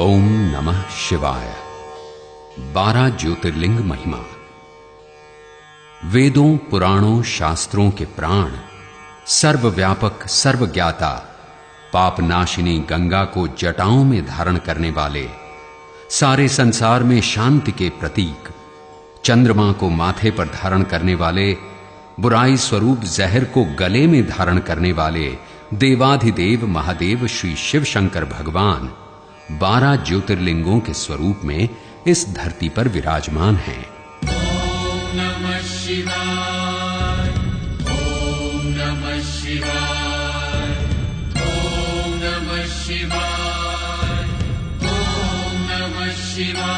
ओम नमः शिवाय। 12 ज्योतिर्लिंग महिमा। वेदों पुराणों शास्त्रों के प्राण, सर्वव्यापक सर्वज्ञाता, पापनाशिनी गंगा को जटाओं में धारण करने वाले, सारे संसार में शांति के प्रतीक, चंद्रमा को माथे पर धारण करने वाले, बुराई स्वरूप जहर को गले में धारण करने वाले देवाधिदेव महादेव श्री शिव शंकर भगवान 12 ज्योतिर्लिंगों के स्वरूप में इस धरती पर विराजमान हैं। ओम नमः शिवाय, ओम नमः शिवाय, ओम नमः शिवाय, ओम नमः शिवाय।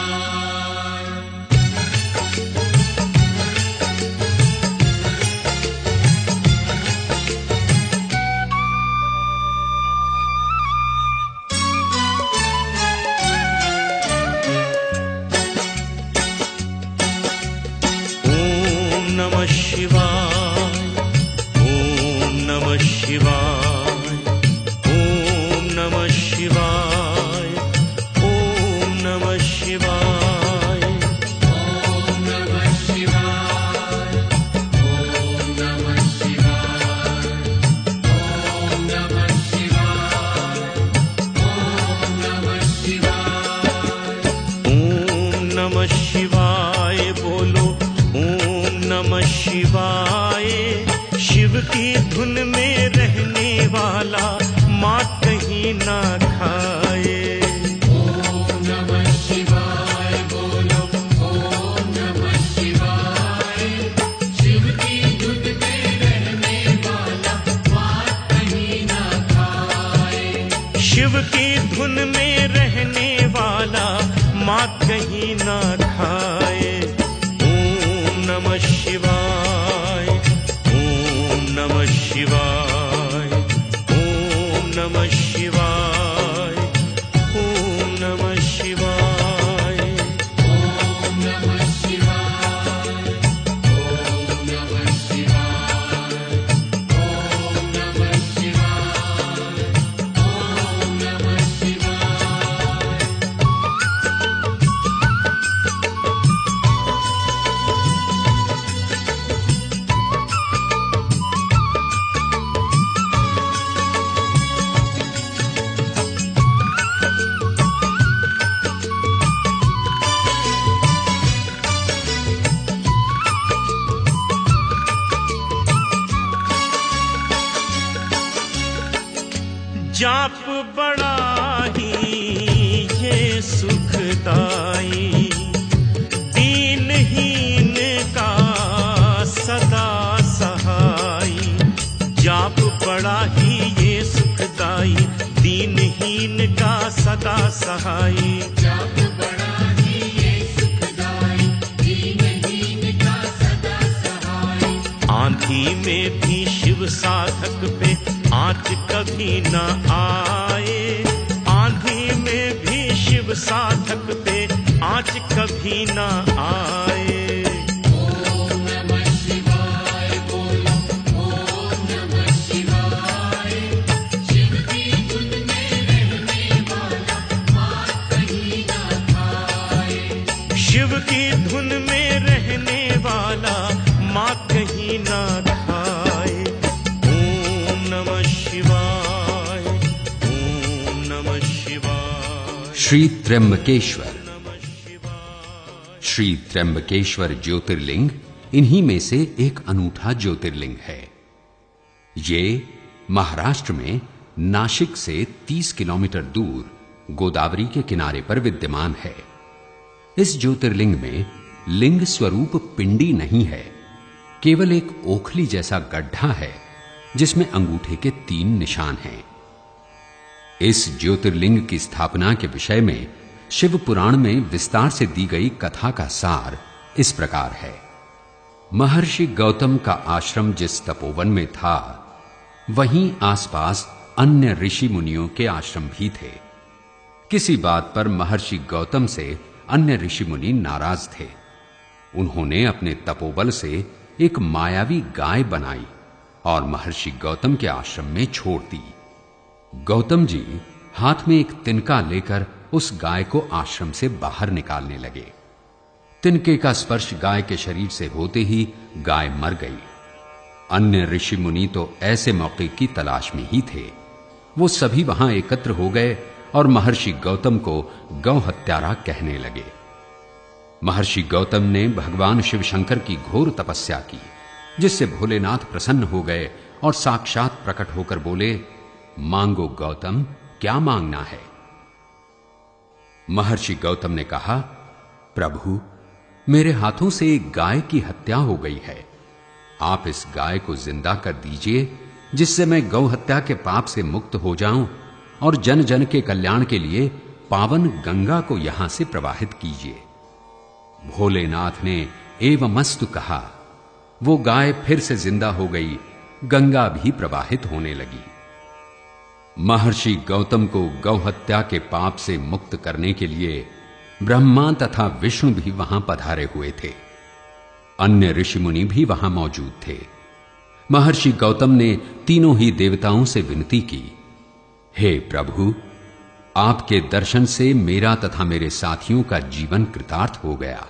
शिव की धुन में रहने वाला मात कहीं ना खाए। ओम नमः शिवाय बोलो, ओम नमः शिवाय। शिव की धुन में रहने वाला मात कहीं ना खाए। शिव की धुन में रहने वाला मात कहीं ना खाए। ओम नमः शिवाय, ओम नमः शिवाय, ओम नमः शिवाय, ओम नमः शिवाय, ओम नमः शिवाय, ओम नमः शिवाय, ओम नमः शिवाय, ओम नमः शिवाय। जाप बड़ा ही ये सुखदाई, दीनहीन का सदा सहाई। जाप बड़ा ही ये सुखदाई, दीनहीन का सदा सहाई। जाप बड़ा ही ये सुखदाई, दीनहीन का सदा सहाय। आंधी में भी शिव साधक पे आँच कभी न आए। आंधी में भी शिव साधक पे आँच कभी न आए। ओम नमः शिवाय बोलो, ओम नमः शिवाय। शिव की धुन में रहने वाला मात कहीं ना खाए। शिव की धुन में रहने वाला मात कहीं ना खाए। ओम नमः शिवाय, ओम नमः शिवाय। श्री त्र्यंबकेश्वर। श्री त्र्यंबकेश्वर ज्योतिर्लिंग इन्हीं में से एक अनूठा ज्योतिर्लिंग है। ये महाराष्ट्र में नासिक से 30 किलोमीटर दूर गोदावरी के किनारे पर विद्यमान है। इस ज्योतिर्लिंग में लिंग स्वरूप पिंडी नहीं है, केवल एक ओखली जैसा गड्ढा है जिसमें अंगूठे के 3 निशान हैं। इस ज्योतिर्लिंग की स्थापना के विषय में शिव पुराण में विस्तार से दी गई कथा का सार इस प्रकार है। महर्षि गौतम का आश्रम जिस तपोवन में था, वहीं आसपास अन्य ऋषि मुनियों के आश्रम भी थे। किसी बात पर महर्षि गौतम से अन्य ऋषि मुनि नाराज थे। उन्होंने अपने तपोबल से एक मायावी गाय बनाई और महर्षि गौतम के आश्रम में छोड़ दी। गौतम जी हाथ में एक तिनका लेकर उस गाय को आश्रम से बाहर निकालने लगे। तिनके का स्पर्श गाय के शरीर से होते ही गाय मर गई। अन्य ऋषि मुनि तो ऐसे मौके की तलाश में ही थे। वो सभी वहां एकत्र हो गए और महर्षि गौतम को गौ हत्यारा कहने लगे। महर्षि गौतम ने भगवान शिव शंकर की घोर तपस्या की, जिससे भोलेनाथ प्रसन्न हो गए और साक्षात प्रकट होकर बोले, मांगो गौतम, क्या मांगना है? महर्षि गौतम ने कहा, प्रभु, मेरे हाथों से एक गाय की हत्या हो गई है। आप इस गाय को जिंदा कर दीजिए, जिससे मैं गौ हत्या के पाप से मुक्त हो जाऊं और जन जन के कल्याण के लिए पावन गंगा को यहां से प्रवाहित कीजिए। भोलेनाथ ने एवमस्तु कहा। वो गाय फिर से जिंदा हो गई, गंगा भी प्रवाहित होने लगी। महर्षि गौतम को गौ हत्या के पाप से मुक्त करने के लिए ब्रह्मा तथा विष्णु भी वहां पधारे हुए थे। अन्य ऋषि मुनि भी वहां मौजूद थे। महर्षि गौतम ने तीनों ही देवताओं से विनती की, हे प्रभु, आपके दर्शन से मेरा तथा मेरे साथियों का जीवन कृतार्थ हो गया।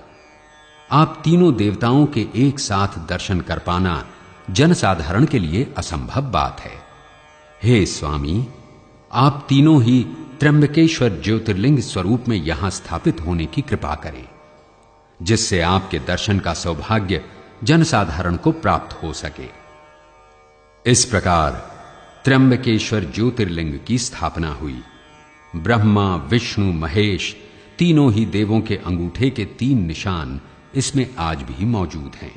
आप तीनों देवताओं के एक साथ दर्शन कर पाना जनसाधारण के लिए असंभव बात है। हे स्वामी, आप तीनों ही त्र्यंबकेश्वर ज्योतिर्लिंग स्वरूप में यहां स्थापित होने की कृपा करें, जिससे आपके दर्शन का सौभाग्य जनसाधारण को प्राप्त हो सके। इस प्रकार त्र्यंबकेश्वर ज्योतिर्लिंग की स्थापना हुई। ब्रह्मा, विष्णु, महेश तीनों ही देवों के अंगूठे के 3 निशान इसमें आज भी मौजूद हैं।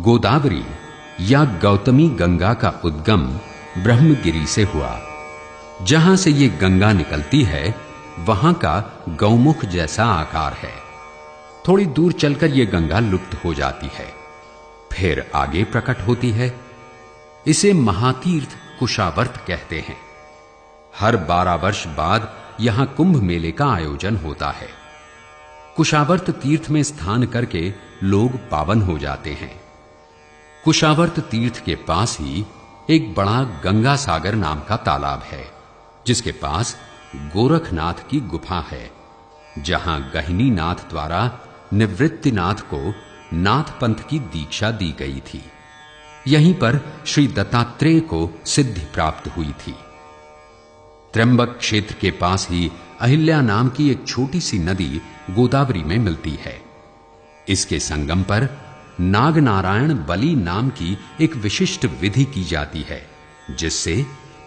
गोदावरी या गौतमी गंगा का उद्गम ब्रह्मगिरि से हुआ। जहां से ये गंगा निकलती है वहां का गौमुख जैसा आकार है। थोड़ी दूर चलकर यह गंगा लुप्त हो जाती है, फिर आगे प्रकट होती है। इसे महातीर्थ कुशावर्त कहते हैं। हर 12 वर्ष बाद यहां कुंभ मेले का आयोजन होता है। कुशावर्त तीर्थ में स्नान करके लोग पावन हो जाते हैं। कुशावर्त तीर्थ के पास ही एक बड़ा गंगा सागर नाम का तालाब है, जिसके पास गोरखनाथ की गुफा है, जहां गहिनी नाथ द्वारा निवृत्तिनाथ को नाथ पंथ की दीक्षा दी गई थी। यहीं पर श्री दत्तात्रेय को सिद्धि प्राप्त हुई थी। त्र्यंबक क्षेत्र के पास ही अहिल्या नाम की एक छोटी सी नदी गोदावरी में मिलती है। इसके संगम पर नागनारायण बलि नाम की एक विशिष्ट विधि की जाती है, जिससे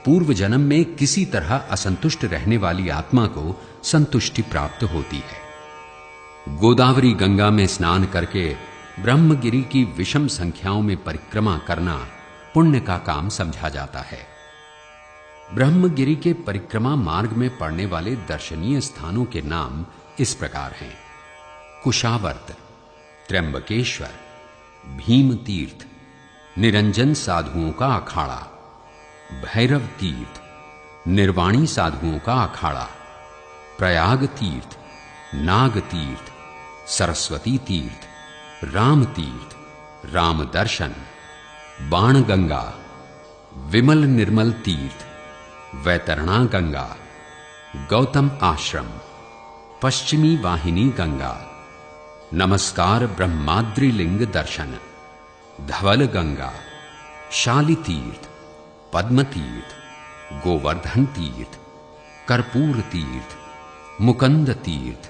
पूर्व जन्म में किसी तरह असंतुष्ट रहने वाली आत्मा को संतुष्टि प्राप्त होती है। गोदावरी गंगा में स्नान करके ब्रह्मगिरि की विषम संख्याओं में परिक्रमा करना पुण्य का काम समझा जाता है। ब्रह्मगिरि के परिक्रमा मार्ग में पड़ने वाले दर्शनीय स्थानों के नाम इस प्रकार हैं: कुशावर्त, त्र्यंबकेश्वर, भीम तीर्थ, निरंजन साधुओं का अखाड़ा, भैरव तीर्थ, निर्वाणी साधुओं का अखाड़ा, प्रयाग तीर्थ, नाग तीर्थ, सरस्वती तीर्थ, राम तीर्थ, राम दर्शन, बाण गंगा, विमल निर्मल तीर्थ, वैतरणा गंगा, गौतम आश्रम, पश्चिमी वाहिनी गंगा, नमस्कार ब्रह्माद्रि लिंग दर्शन, धवल गंगा, शाली तीर्थ, पद्म तीर्थ, गोवर्धन तीर्थ, कर्पूर तीर्थ, मुकंद तीर्थ,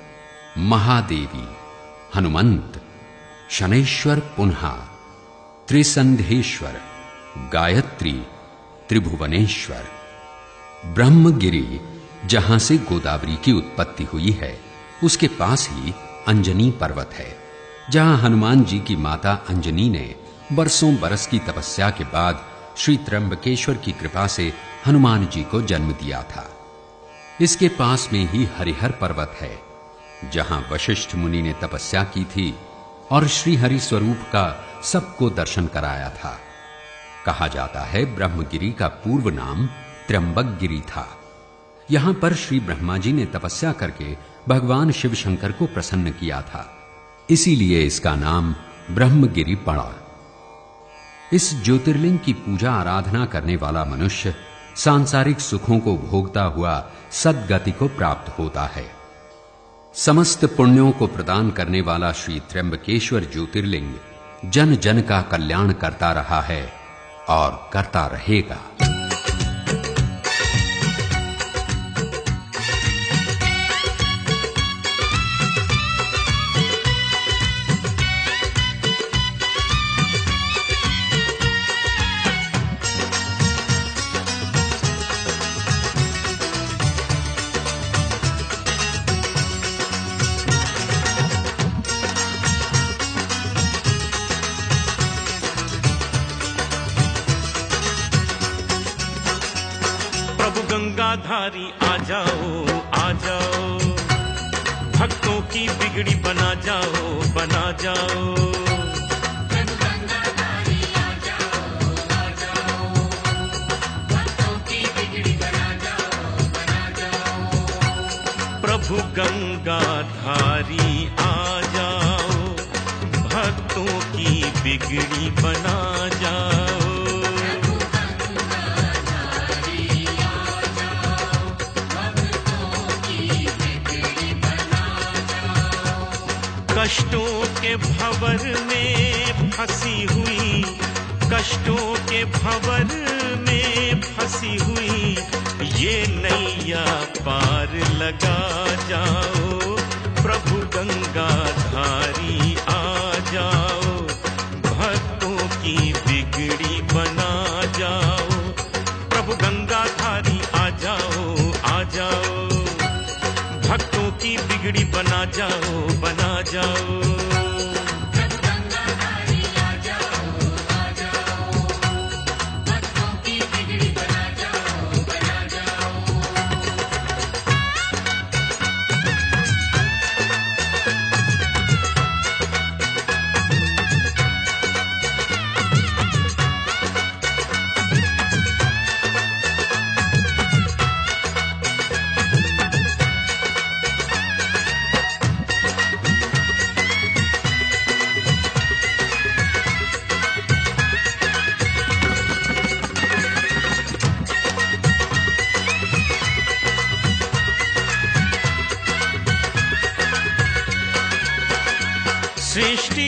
महादेवी, हनुमंत, शनैश्वर पुन्हा, त्रिसंधेश्वर, गायत्री, त्रिभुवनेश्वर। ब्रह्मगिरि जहां से गोदावरी की उत्पत्ति हुई है, उसके पास ही अंजनी पर्वत है, जहां हनुमान जी की माता अंजनी ने बरसों बरस की तपस्या के बाद श्री त्र्यंबकेश्वर की कृपा से हनुमान जी को जन्म दिया था। इसके पास में ही हरिहर पर्वत है, जहां वशिष्ठ मुनि ने तपस्या की थी और श्री हरि स्वरूप का सबको दर्शन कराया था। कहा जाता है ब्रह्मगिरि का पूर्व नाम त्र्यंबकगिरि था। यहां पर श्री ब्रह्मा जी ने तपस्या करके भगवान शिव शंकर को प्रसन्न किया था, इसीलिए इसका नाम ब्रह्मगिरि पड़ा। इस ज्योतिर्लिंग की पूजा आराधना करने वाला मनुष्य सांसारिक सुखों को भोगता हुआ सद्गति को प्राप्त होता है। समस्त पुण्यों को प्रदान करने वाला श्री त्र्यंबकेश्वर ज्योतिर्लिंग जन जन का कल्याण करता रहा है और करता रहेगा। गंगाधारी आ जाओ, आ जाओ, भक्तों की बिगड़ी बना जाओ, बना जाओ। गंगाधारी आ जाओ, आ जाओ, भक्तों की बिगड़ी बना जाओ, बना जाओ। प्रभु गंगाधारी आ जाओ, भक्तों की बिगड़ी बना जाओ। कष्टों के भंवर में फंसी हुई, कष्टों के भंवर में फंसी हुई, ये नैया पार लगा जाओ। प्रभु गंगाधारी आ जाओ, भक्तों की बिगड़ी बना जाओ। प्रभु गंगाधारी आ जाओ, आ जाओ, भक्तों की बिगड़ी बना जाओ, बना जाओ। गंगाधारी आ जाओ,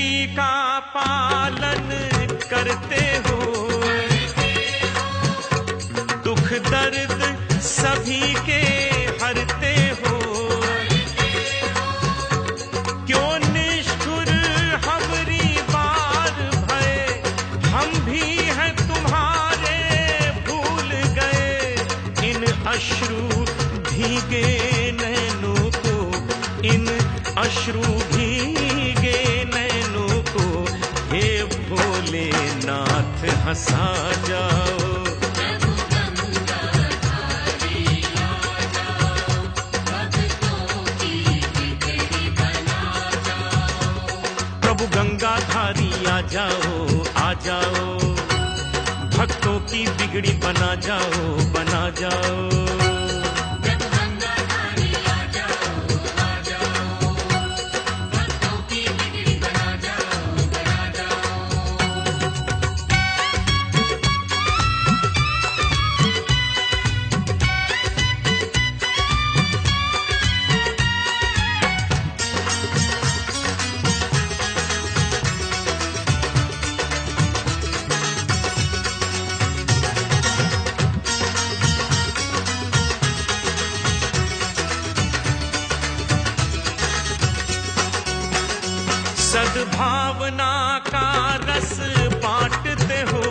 सृष्टि का पालन करते हो, दुख दर्द सभी के हरते हो। क्यों निष्ठुर हमरी बार भय, हम भी हैं तुम्हारे भूल गए। इन अश्रु भीगे नैनों को, इन अश्रु भीगे नैनों को, हे भोलेनाथ हंसा जाओ। प्रभु गंगाधारी आ जाओ, आ जाओ, भक्तों की बिगड़ी बना जाओ, बना जाओ। सद्भावना का रस बांटते हो,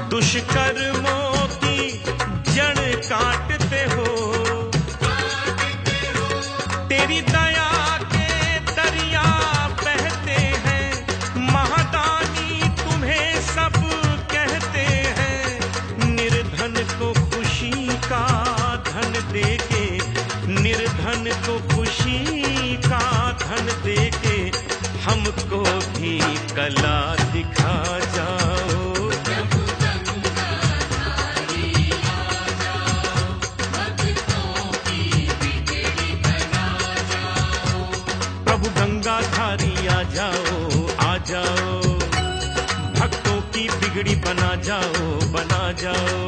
दुष्कर्मों की जड़ काटते हो। तेरी दया के दरिया बहते हैं, महादानी तुम्हें सब कहते हैं। निर्धन को खुशी का धन देके, निर्धन को खुशी का धन देके, हमको भी कला दिखा जाओ। प्रभु गंगाधारी आ जाओ, आ जाओ, भक्तों की बिगड़ी बना जाओ, बना जाओ।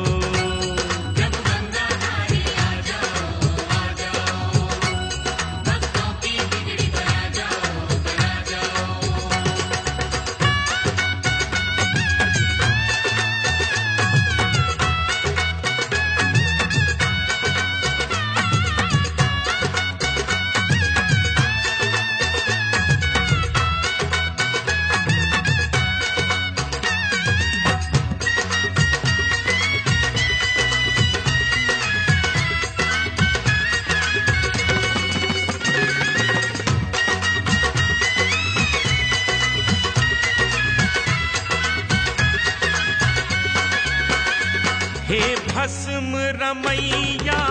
हे भस्म रमैया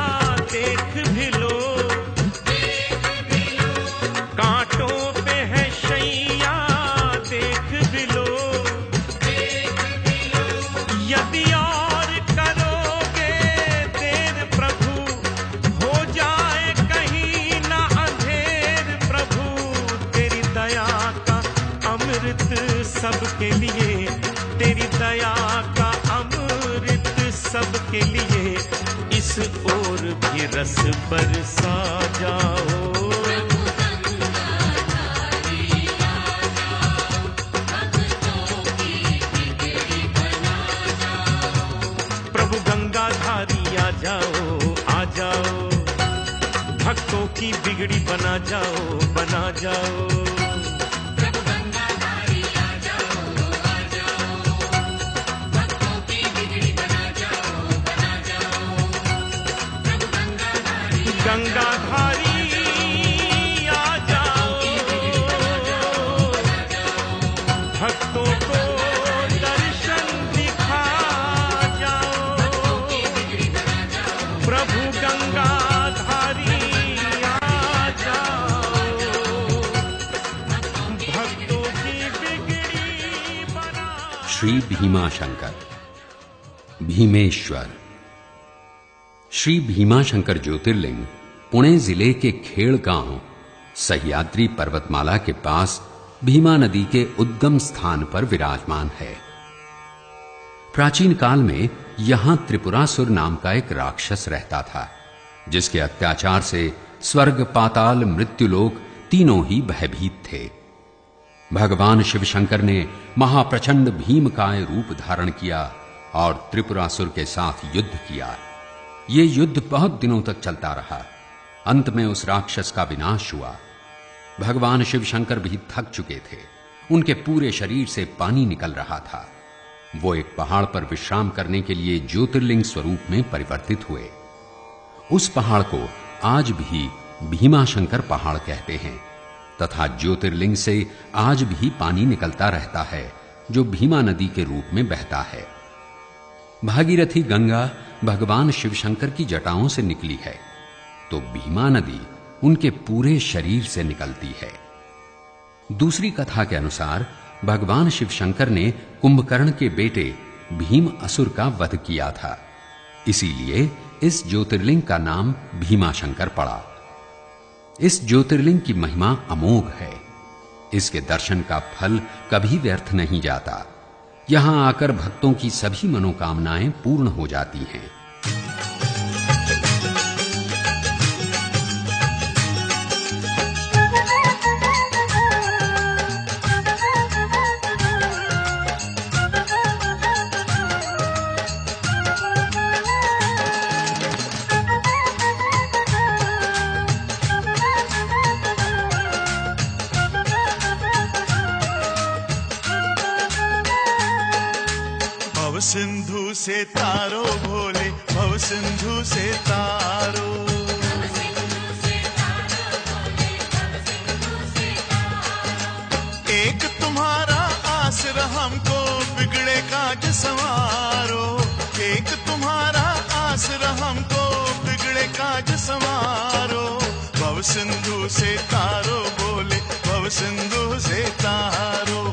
देख भी लो, कांटों पे है शैया देख भी लो। यदि और करोगे देर प्रभु, हो जाए कहीं ना अंधेर प्रभु। तेरी दया का अमृत सबके लिए, तेरी दया का अमृत सबके लिए, इस ओर भी रस बरसा जाओ। प्रभु गंगाधारी आ जाओ, आ जाओ, भक्तों की बिगड़ी बना जाओ, बना जाओ। गंगाधारी आ जाओ, भक्तों को दर्शन दिखा जाओ। प्रभु गंगाधारी आ जाओ, भक्तों की बिगड़ी बना। श्री भीमाशंकर, भीमेश्वर। श्री भीमाशंकर ज्योतिर्लिंग पुणे जिले के खेड़ गांव सह्याद्री पर्वतमाला के पास भीमा नदी के उद्गम स्थान पर विराजमान है। प्राचीन काल में यहां त्रिपुरासुर नाम का एक राक्षस रहता था, जिसके अत्याचार से स्वर्ग, पाताल, मृत्युलोक तीनों ही भयभीत थे। भगवान शिव शंकर ने महाप्रचंड भीमकाय रूप धारण किया और त्रिपुरासुर के साथ युद्ध किया। ये युद्ध बहुत दिनों तक चलता रहा। अंत में उस राक्षस का विनाश हुआ। भगवान शिव शंकर भी थक चुके थे। उनके पूरे शरीर से पानी निकल रहा था। वो एक पहाड़ पर विश्राम करने के लिए ज्योतिर्लिंग स्वरूप में परिवर्तित हुए। उस पहाड़ को आज भी भीमाशंकर पहाड़ कहते हैं तथा ज्योतिर्लिंग से आज भी पानी निकलता रहता है जो भीमा नदी के रूप में बहता है। भागीरथी गंगा भगवान शिव शंकर की जटाओं से निकली है तो भीमा नदी उनके पूरे शरीर से निकलती है। दूसरी कथा के अनुसार भगवान शिव शंकर ने कुंभकर्ण के बेटे भीम असुर का वध किया था, इसीलिए इस ज्योतिर्लिंग का नाम भीमाशंकर पड़ा। इस ज्योतिर्लिंग की महिमा अमोघ है। इसके दर्शन का फल कभी व्यर्थ नहीं जाता। यहां आकर भक्तों की सभी मनोकामनाएं पूर्ण हो जाती हैं। भव सिंधु से तारो भोले, भव सिंधु से तारो। एक तुम्हारा आसरा हमको बिगड़े काज संवारो। एक तुम्हारा आसरा हमको बिगड़े काज संवारो। भव सिंधु से तारो भोले, भव सिंधु से तारो।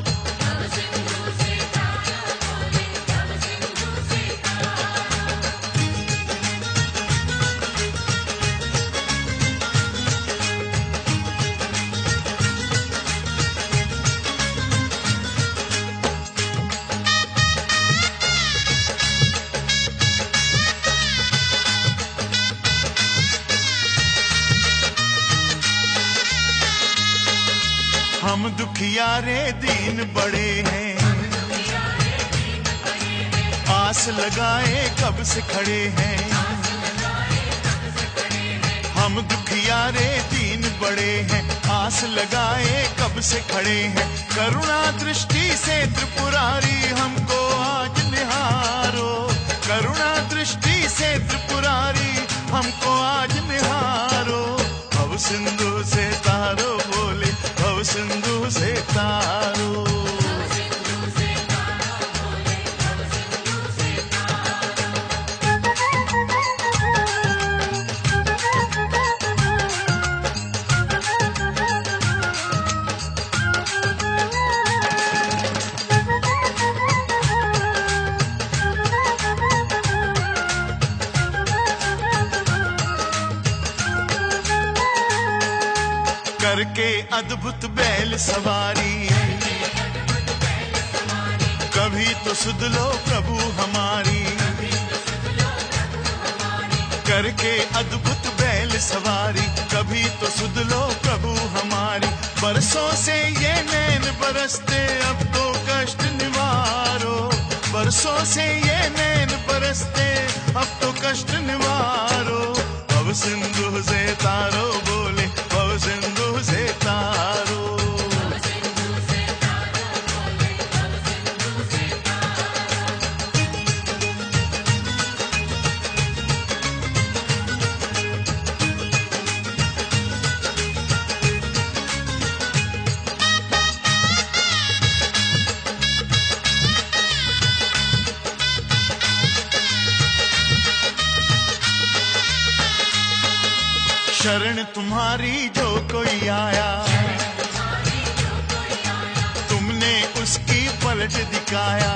हम दुखियारे दीन बड़े हैं, आस लगाए कब से खड़े हैं। हम दुखियारे दीन बड़े हैं, आस लगाए कब से खड़े हैं। करुणा दृष्टि से त्रिपुरारी हमको आज निहारो। करुणा दृष्टि से त्रिपुरारी हमको आज निहारो। भव सिंधु से तारो बोले, भव सिंधु से तारो। करके अद्भुत बैल सवारी, कभी तो सुध लो प्रभु हमारी। करके अद्भुत बैल सवारी, कभी तो सुध लो प्रभु हमारी। बरसों से ये नैन बरसते, अब तो कष्ट निवारो। बरसों से ये नैन बरसते, अब तो कष्ट निवारो। भव सिंधु से तारो बोले, भव सिंधु से तारो। शरण तुम्हारी जो कोई आया, तुमने उसकी पलट दिखाया।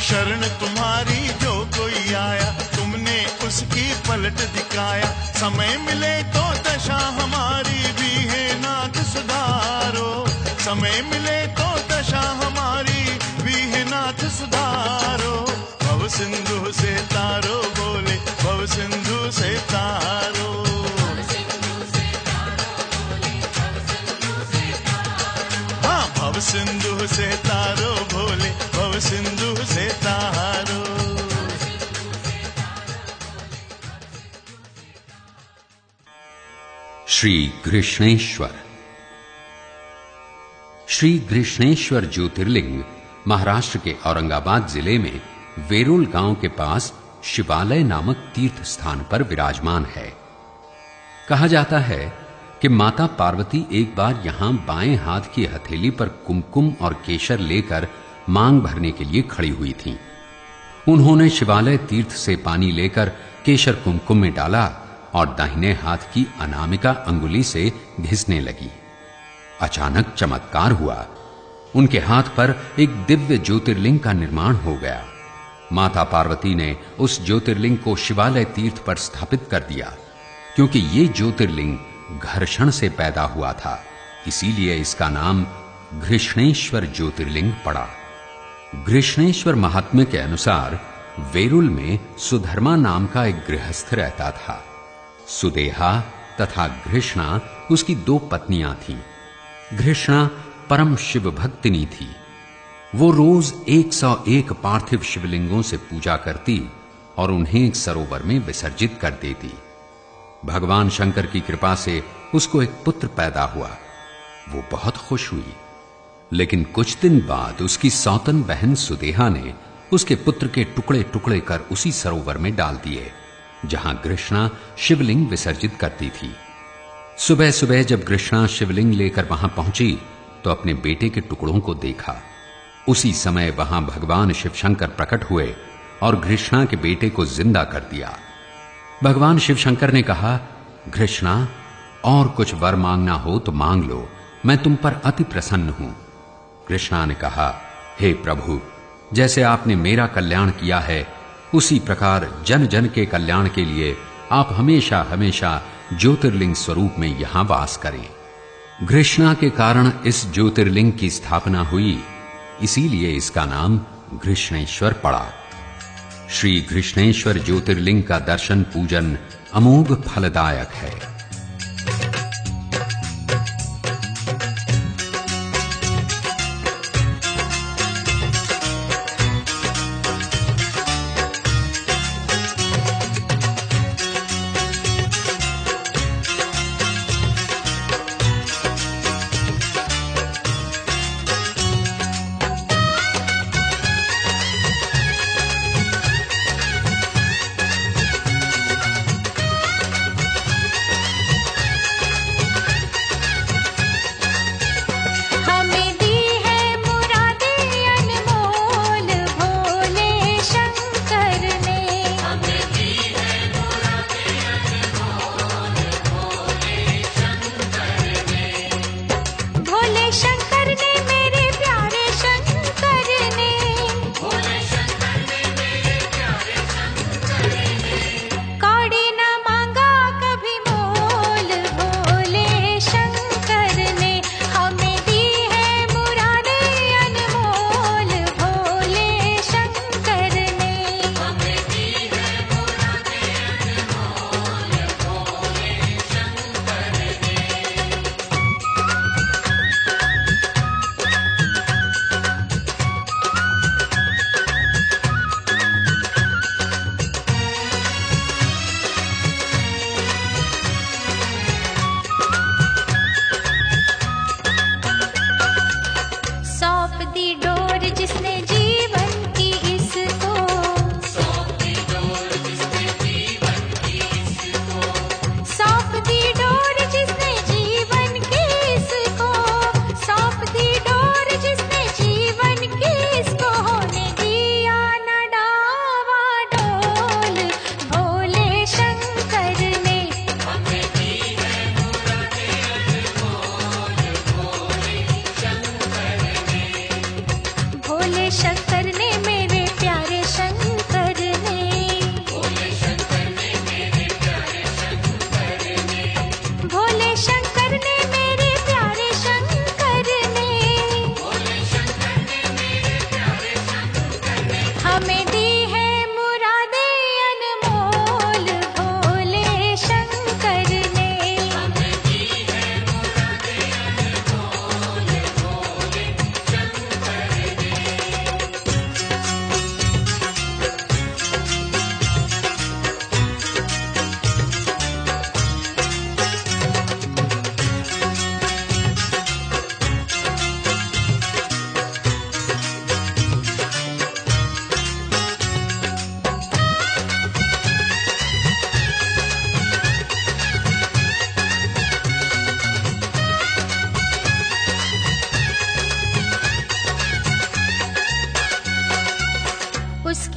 शरण तुम्हारी जो कोई आया, तुमने उसकी पलट दिखाया। समय मिले तो दशा हमारी भी है नाथ सुधारो। समय मिले तो दशा हमारी भी है नाथ सुधारो। भव सिंधु से तारो बोले, भव सिंधु से तारो। भव सिंधु से तारो भोले, भव सिंधु से तारो। श्री घृष्णेश्वर। श्री घृष्णेश्वर ज्योतिर्लिंग महाराष्ट्र के औरंगाबाद जिले में वेरुल गांव के पास शिवालय नामक तीर्थ स्थान पर विराजमान है। कहा जाता है कि माता पार्वती एक बार यहां बाएं हाथ की हथेली पर कुमकुम और केशर लेकर मांग भरने के लिए खड़ी हुई थीं। उन्होंने शिवालय तीर्थ से पानी लेकर केशर कुमकुम में डाला और दाहिने हाथ की अनामिका अंगुली से घिसने लगी। अचानक चमत्कार हुआ। उनके हाथ पर एक दिव्य ज्योतिर्लिंग का निर्माण हो गया। माता पार्वती ने उस ज्योतिर्लिंग को शिवालय तीर्थ पर स्थापित कर दिया। क्योंकि ये ज्योतिर्लिंग घर्षण से पैदा हुआ था, इसीलिए इसका नाम घृष्णेश्वर ज्योतिर्लिंग पड़ा। घृष्णेश्वर महात्म्य के अनुसार वेरुल में सुधर्मा नाम का एक गृहस्थ रहता था। सुदेहा तथा घृष्णा उसकी 2 पत्नियां थीं। घृष्णा परम शिव भक्तिनी थी। वो रोज 101 पार्थिव शिवलिंगों से पूजा करती और उन्हें एक सरोवर में विसर्जित कर देती। भगवान शंकर की कृपा से उसको एक पुत्र पैदा हुआ। वो बहुत खुश हुई। लेकिन कुछ दिन बाद उसकी सौतन बहन सुदेहा ने उसके पुत्र के टुकड़े टुकड़े कर उसी सरोवर में डाल दिए जहां कृष्णा शिवलिंग विसर्जित करती थी। सुबह सुबह जब कृष्णा शिवलिंग लेकर वहां पहुंची तो अपने बेटे के टुकड़ों को देखा। उसी समय वहां भगवान शिव शंकर प्रकट हुए और घृष्णा के बेटे को जिंदा कर दिया। भगवान शिव शंकर ने कहा, घृष्णा, और कुछ वर मांगना हो तो मांग लो, मैं तुम पर अति प्रसन्न हूं। कृष्णा ने कहा, हे प्रभु, जैसे आपने मेरा कल्याण किया है उसी प्रकार जन जन के कल्याण के लिए आप हमेशा हमेशा ज्योतिर्लिंग स्वरूप में यहां वास करें। घृष्णा के कारण इस ज्योतिर्लिंग की स्थापना हुई, इसीलिए इसका नाम घृष्णेश्वर पड़ा। श्री घृष्णेश्वर ज्योतिर्लिंग का दर्शन पूजन अमोघ फलदायक है।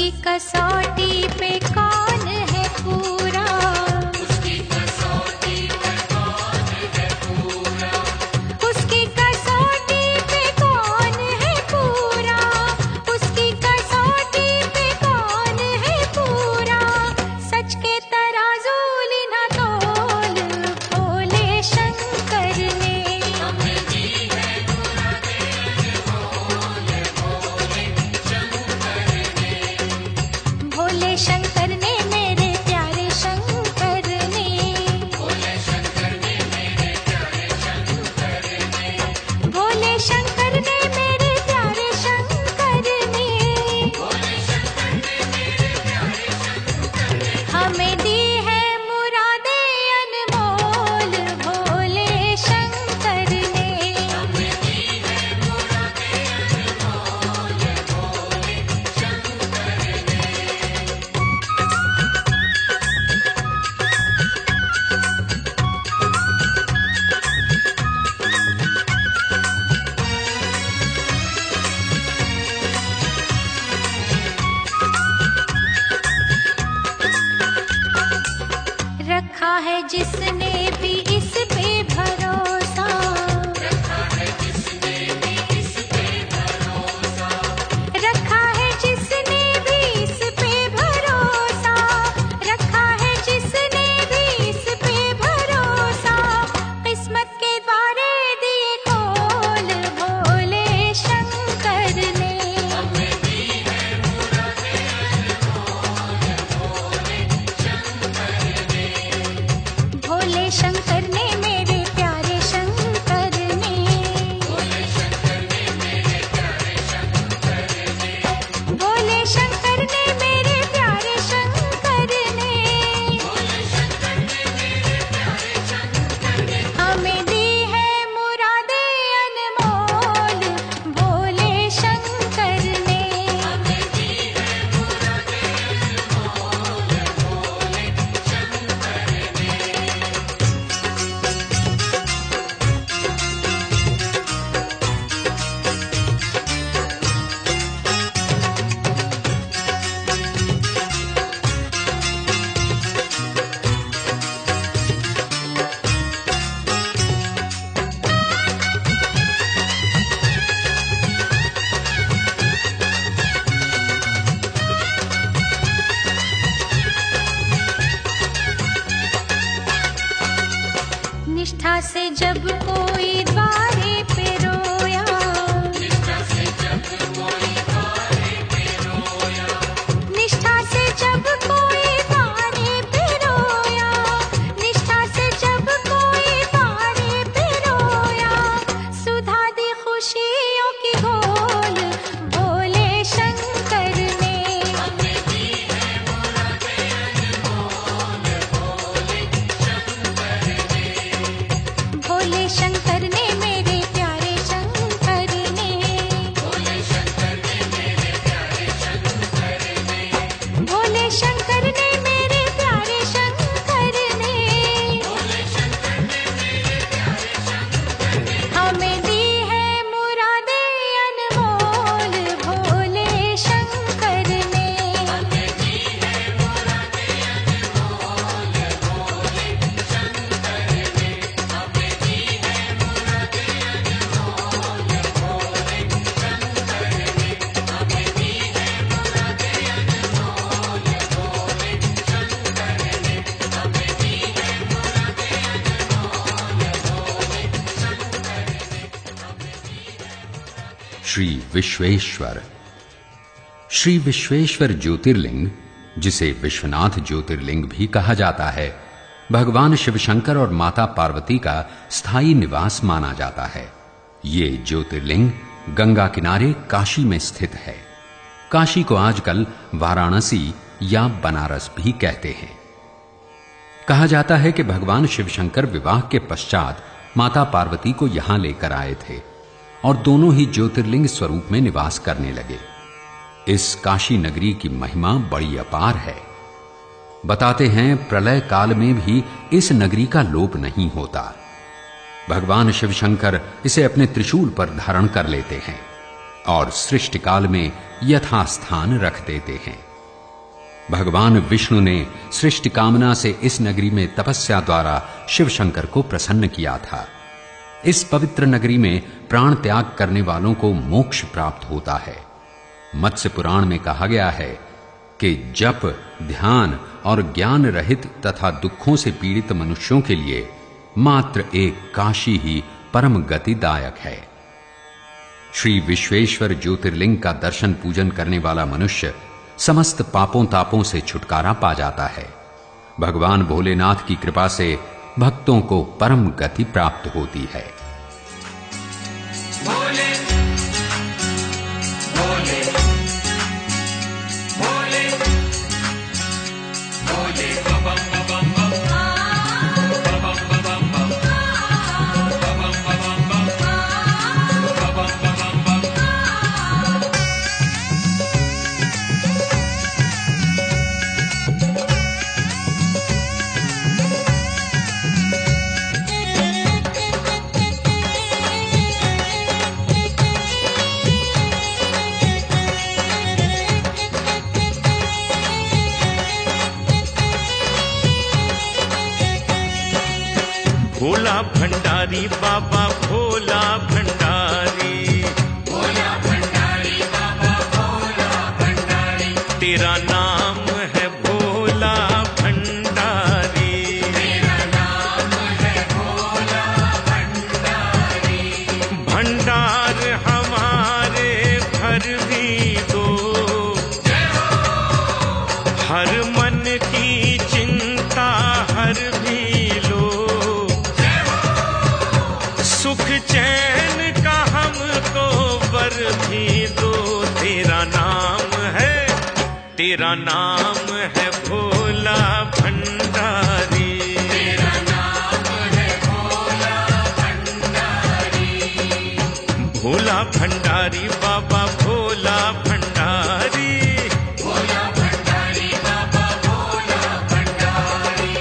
उसकी कसौटी पे कौन है पूरा, उसकी कसौटी पे कौन है पूरा, उसकी कसौटी पे कौन है पूरा, उसकी कसौटी पे कौन है पूरा। सच के तराजू लिना तोल भोले शंकर ने, हमें दी है मुरादे अनमोल भोले शंकर ने, भोले शंकर ने मेरे प्यारे शंकर ने, भोले शंकर ने मेरे प्यारे शंकर ने, भोले शंकर ने मेरे प्यारे शंकर ने, भोले शंकर ने मेरे प्यारे शंकर ने, हमें दी है मुरादे अनमोल भोले शंकर ने। हमें दी है मुरादे अनमोल भोले शंकर ने। रखा है जिसने भी इस पे भरोसा, रखा है जिसने भी इस पे भरोसा, रखा है जिसने भी इस पे भरोसा, रखा है जिसने भी इस पे भरोसा। किस्मत के द्वारे दिए खोल भोले शंकर ने, हमें दी है मुरादे अनमोल भोले शंकर ने, भोले शंकर ने मेरे प्यारे शंकर ने, भोले शंकर ने मेरे प्यारे शंकर ने, भोले शंकर ने मेरे प्यारे शंकर ने, भोले शंकर ने मेरे प्यारे शंकर ने। हमें दी है मुरादे अनमोल भोले शंकर ने। हमें दी है मुरादे अनमोल भोले शंकर ने। निष्ठा से जब कोई द्वारे पे रोया, निष्ठा से जब कोई द्वारे पे रोया, निष्ठा से जब कोई द्वारे पे रोया, निष्ठा से जब कोई द्वारे पे रोया। सुधा दी खुशियों की घोल भोले शंकर ने, हमें दी है मुरादे अनमोल भोले शंकर ने, भोले शंकर ने मेरे प्यारे शंकर ने, भोले शंकर ने मेरे प्यारे शंकर ने, भोले शंकर ने मेरे प्यारे शंकर ने, भोले शंकर ने मेरे प्यारे शंकर ने। हमें दी है मुरादे अनमोल भोले शंकर ने। हमें दी है मुरादे अनमोल भोले शंकर ने, हमें दी है मुरादे अनमोल भोले शंकर ने, हमें दी है मुरादे अनमोल भोले शंकर ने, हमें दी है मुरादे अनमोल। श्री विश्वेश्वर। श्री विश्वेश्वर ज्योतिर्लिंग, जिसे विश्वनाथ ज्योतिर्लिंग भी कहा जाता है, भगवान शिवशंकर और माता पार्वती का स्थायी निवास माना जाता है। ये ज्योतिर्लिंग गंगा किनारे काशी में स्थित है। काशी को आजकल वाराणसी या बनारस भी कहते हैं। कहा जाता है कि भगवान शिवशंकर विवाह के पश्चात माता पार्वती को यहां लेकर आए थे और दोनों ही ज्योतिर्लिंग स्वरूप में निवास करने लगे। इस काशी नगरी की महिमा बड़ी अपार है। बताते हैं प्रलय काल में भी इस नगरी का लोप नहीं होता। भगवान शिवशंकर इसे अपने त्रिशूल पर धारण कर लेते हैं और सृष्टि काल में यथास्थान रख देते हैं। भगवान विष्णु ने सृष्टि कामना से इस नगरी में तपस्या द्वारा शिव शंकर को प्रसन्न किया था। इस पवित्र नगरी में प्राण त्याग करने वालों को मोक्ष प्राप्त होता है। मत्स्य पुराण में कहा गया है कि जप, ध्यान और ज्ञान रहित तथा दुखों से पीड़ित मनुष्यों के लिए मात्र एक काशी ही परम गतिदायक है। श्री विश्वेश्वर ज्योतिर्लिंग का दर्शन पूजन करने वाला मनुष्य समस्त पापों तापों से छुटकारा पा जाता है। भगवान भोलेनाथ की कृपा से भक्तों को परम गति प्राप्त होती है। भोले भोले भोले भोले बम बम बम बम बम बम भोला भंडारी बाबा भोला भंडारी, भोला भंडारी बाबा भोला भंडारी, तेरा नाम है भोला भंडारी, तेरा नाम है भोला भंडारी, भंडार हमारे भर भी दो, हर मन की चिंता हर भी लो, सुख चैन का हमको वर भी दो। तेरा नाम है भोला भंडारी, तेरा नाम है भोला भंडारी, भोला भंडारी बाबा भोला भंडारी, भोला भंडारी बाबा भोला भंडारी।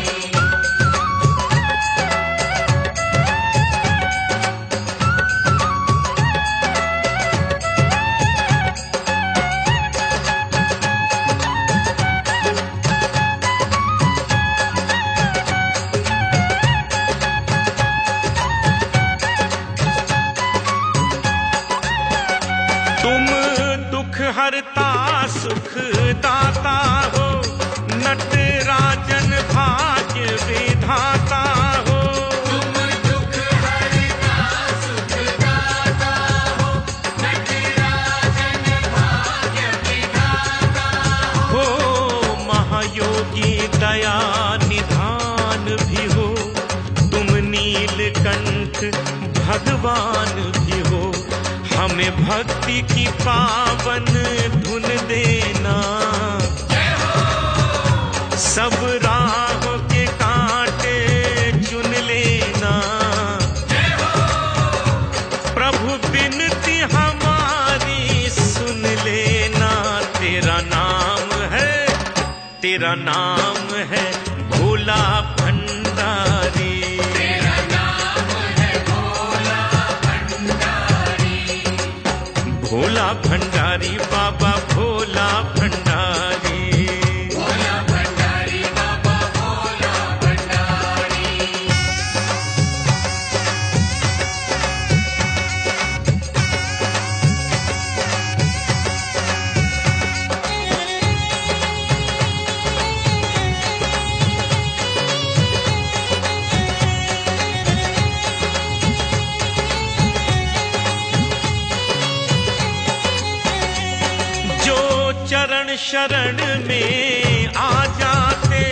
तुम दुख हरता सुख दाता हो, नटराजन भाग्य विधाता हो, तुम दुख हरता सुख दाता हो, नटराजन भाग्य विधाता हो, महायोगी दया निधान भी हो, तुम नीलकंठ भगवान भी हो, हमें भक्ति की पावन धुन देना, सब राहों के कांटे चुन लेना, प्रभु बिनती हमारी सुन लेना। तेरा नाम है भोला भंडारी, तेरा नाम है भोला भंडारी, भोला भंडारी बाबा भोला भंडारी, भोला भंडारी बाबा भोला भंडारी। जो चरण शरण में आ जाते,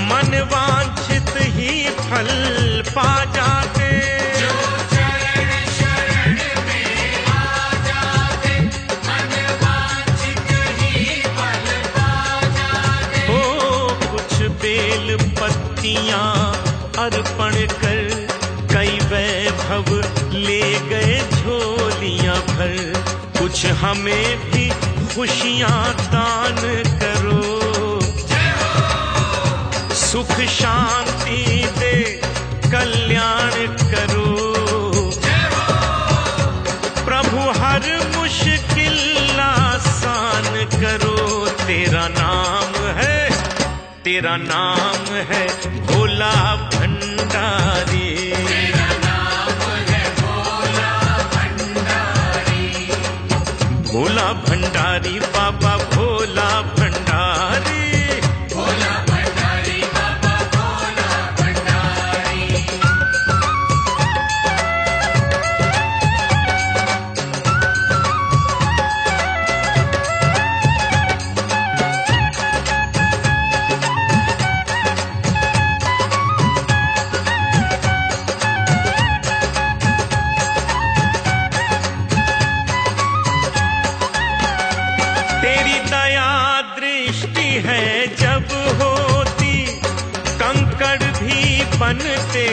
मन वांछित ही फल पा जाते, जो चरण शरण में आ जाते, मन वांछित ही फल पा जाते। ओ कुछ बेल पत्तियां अर्पण कर कई वैभव ले गए झोलियां भर, कुछ हमें भी खुशियां दान करो, सुख शांति दे कल्याण करो, प्रभु हर मुश्किल आसान करो। तेरा नाम है तेरा नाम है भोला भंडारी। तेरा नाम है भोला भंडारी। भोला भंडारी बाबा भोला भंडारी। भोला भंडारी बाबा भोला भंडारी। तेरी दया दृष्टि है जब होती, कंकड़ भी बनते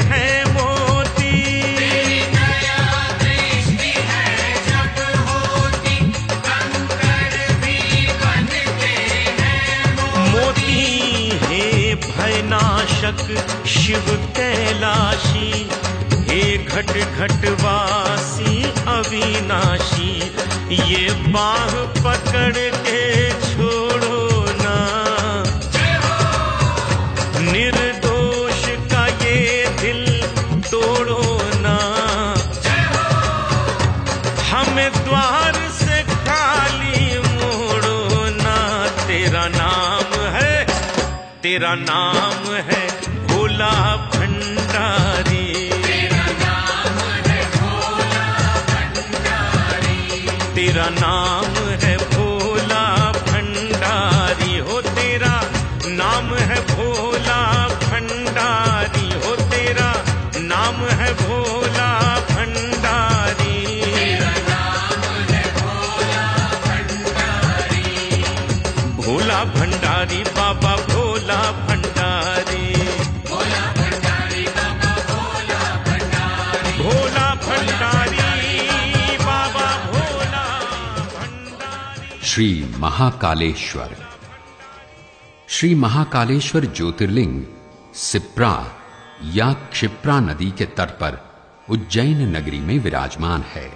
हैं मोती। तेरी दया दृष्टि है जब होती, कंकड़ भी बनते हैं मोती हे भयनाशक शिव कैलाशी, हे घट घटवासी अविनाशी, ये बाह पकड़ के छोड़ो ना, निर्दोष का ये दिल तोड़ो ना, हमें द्वार से खाली मोड़ो ना। तेरा नाम है भोला भंडारी। तेरा नाम है भोला भंडारी। तेरा नाम है भोला भंडारी हो, तेरा नाम है भोला भंडारी हो, तेरा नाम है भोला भंडारी। तेरा नाम है भोला भंडारी। भोला भंडारी बाबा भोला भंडारी। भोला भंडारी बाबा भोला भंडारी। भोला भंडारी बाबा भोला भंडारी। श्री महाकालेश्वर। श्री महाकालेश्वर ज्योतिर्लिंग सिप्रा या क्षिप्रा नदी के तट पर उज्जैन नगरी में विराजमान है।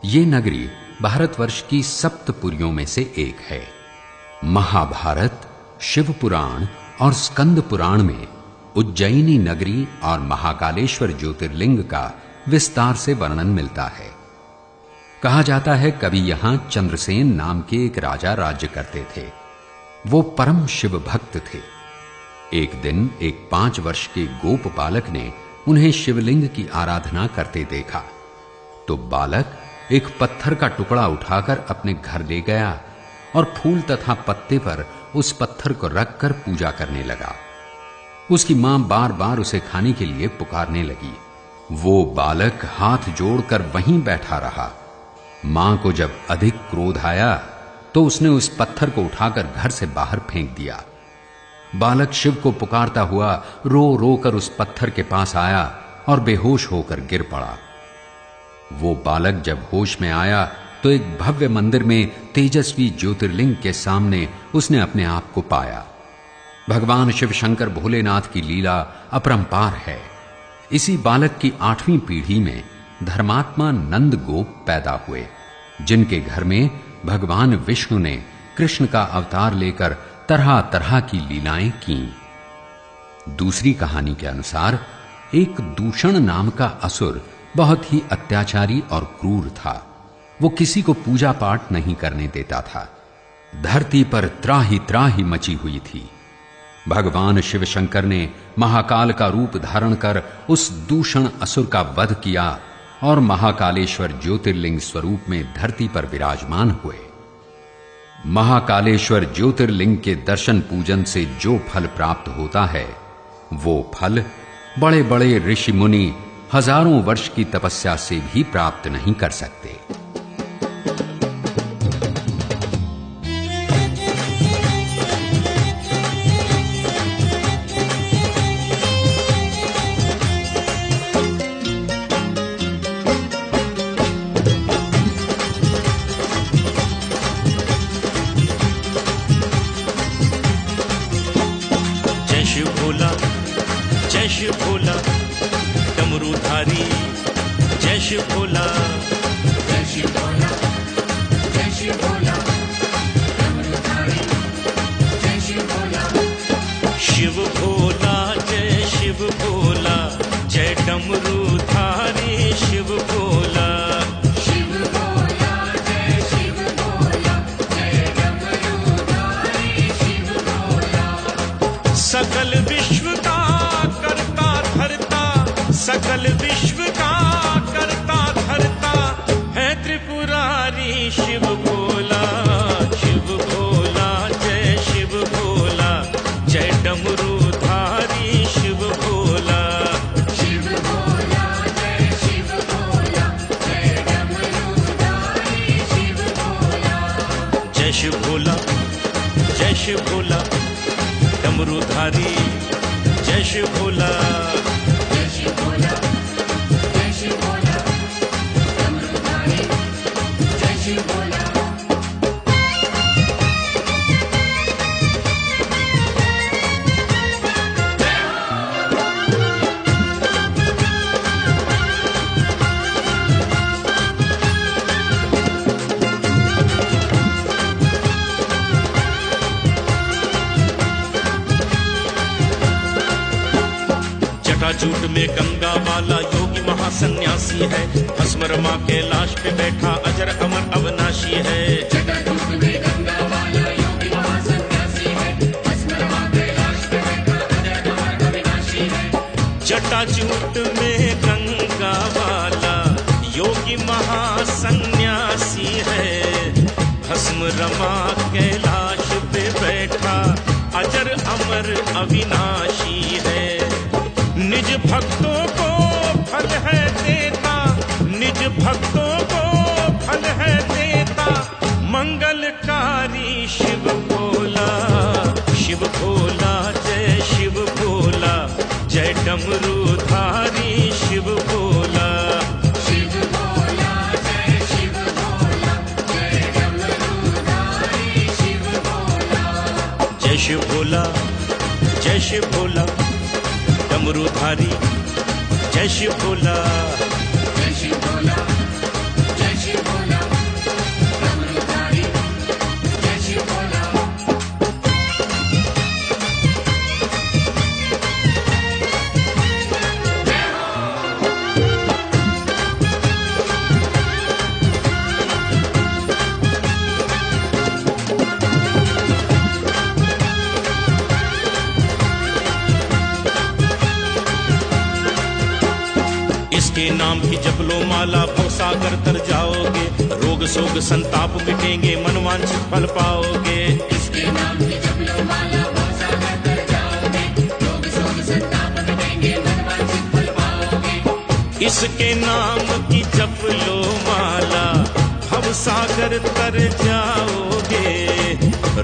ये नगरी भारतवर्ष की सप्तपुरियों में से एक है। महाभारत, शिव पुराण और स्कंद पुराण में उज्जैनी नगरी और महाकालेश्वर ज्योतिर्लिंग का विस्तार से वर्णन मिलता है। कहा जाता है कभी यहां चंद्रसेन नाम के एक राजा राज्य करते थे। वो परम शिव भक्त थे। एक दिन एक 5 वर्ष के गोप बालक ने उन्हें शिवलिंग की आराधना करते देखा, तो बालक एक पत्थर का टुकड़ा उठाकर अपने घर ले गया और फूल तथा पत्ते पर उस पत्थर को रखकर पूजा करने लगा। उसकी मां बार बार उसे खाने के लिए पुकारने लगी। वो बालक हाथ जोड़कर वहीं बैठा रहा। मां को जब अधिक क्रोध आया तो उसने उस पत्थर को उठाकर घर से बाहर फेंक दिया। बालक शिव को पुकारता हुआ रो रो कर उस पत्थर के पास आया और बेहोश होकर गिर पड़ा। वो बालक जब होश में आया तो एक भव्य मंदिर में तेजस्वी ज्योतिर्लिंग के सामने उसने अपने आप को पाया। भगवान शिव शंकर भोलेनाथ की लीला अपरंपार है। इसी बालक की 8वीं पीढ़ी में धर्मात्मा नंद गोप पैदा हुए, जिनके घर में भगवान विष्णु ने कृष्ण का अवतार लेकर तरह तरह की लीलाएं की। दूसरी कहानी के अनुसार एक दूषण नाम का असुर बहुत ही अत्याचारी और क्रूर था। वो किसी को पूजा पाठ नहीं करने देता था। धरती पर त्राही त्राही मची हुई थी। भगवान शिव शंकर ने महाकाल का रूप धारण कर उस दूषण असुर का वध किया और महाकालेश्वर ज्योतिर्लिंग स्वरूप में धरती पर विराजमान हुए। महाकालेश्वर ज्योतिर्लिंग के दर्शन पूजन से जो फल प्राप्त होता है, वो फल बड़े बड़े ऋषि मुनि हजारों वर्ष की तपस्या से भी प्राप्त नहीं कर सकते। जय शिव भोला डमरूधारी, जय शिव भोला, जय शिव भोला, जय शिव भोला डमरूधारी, जय शिव भोला। डमरूधारी जय शिव भोला। जय शिव भोला, जय शिव भोला, डमरूधारी जय शिव भोला। जटाजूट में गंगा वाला योगी महासन्यासी है, भस्म रमा कैलाश पे बैठा अजर अमर अविनाशी है। जटाजूट में गंगा वाला योगी महासन्यासी है, भस्म रमा कैलाश पे बैठा अजर अमर अविनाशी है। जटाजूट में गंगा वाला योगी महासन्यासी है, भस्म रमा कैलाश पे बैठा अजर अमर अविनाशी है। निज भक्तों को फल है देता, निज भक्तों को फल है देता, मंगलकारी शिव भोला। शिव भोला जय शिव भोला, जय डमरूधारी शिव भोला। शिव भोला, जय शिव भोला, जय डमरूधारी शिव भोला। जय शिव भोला, जय शिव भोला, डमरूधारी जय शिव भोला। जय शिव भोला, जय शिव भोला, डमरूधारी जय शिव भोला। इसके नाम की जप लो माला, भवसागर तर जाओगे, रोग शोक संताप मिटेंगे, मनवांछित फल पाओगे। इसके नाम की जप लो माला, भवसागर तर जाओगे, रोग शोक संताप मिटेंगे, मनवांछित फल पाओगे। इसके नाम की जप लो माला, भवसागर तर जाओगे,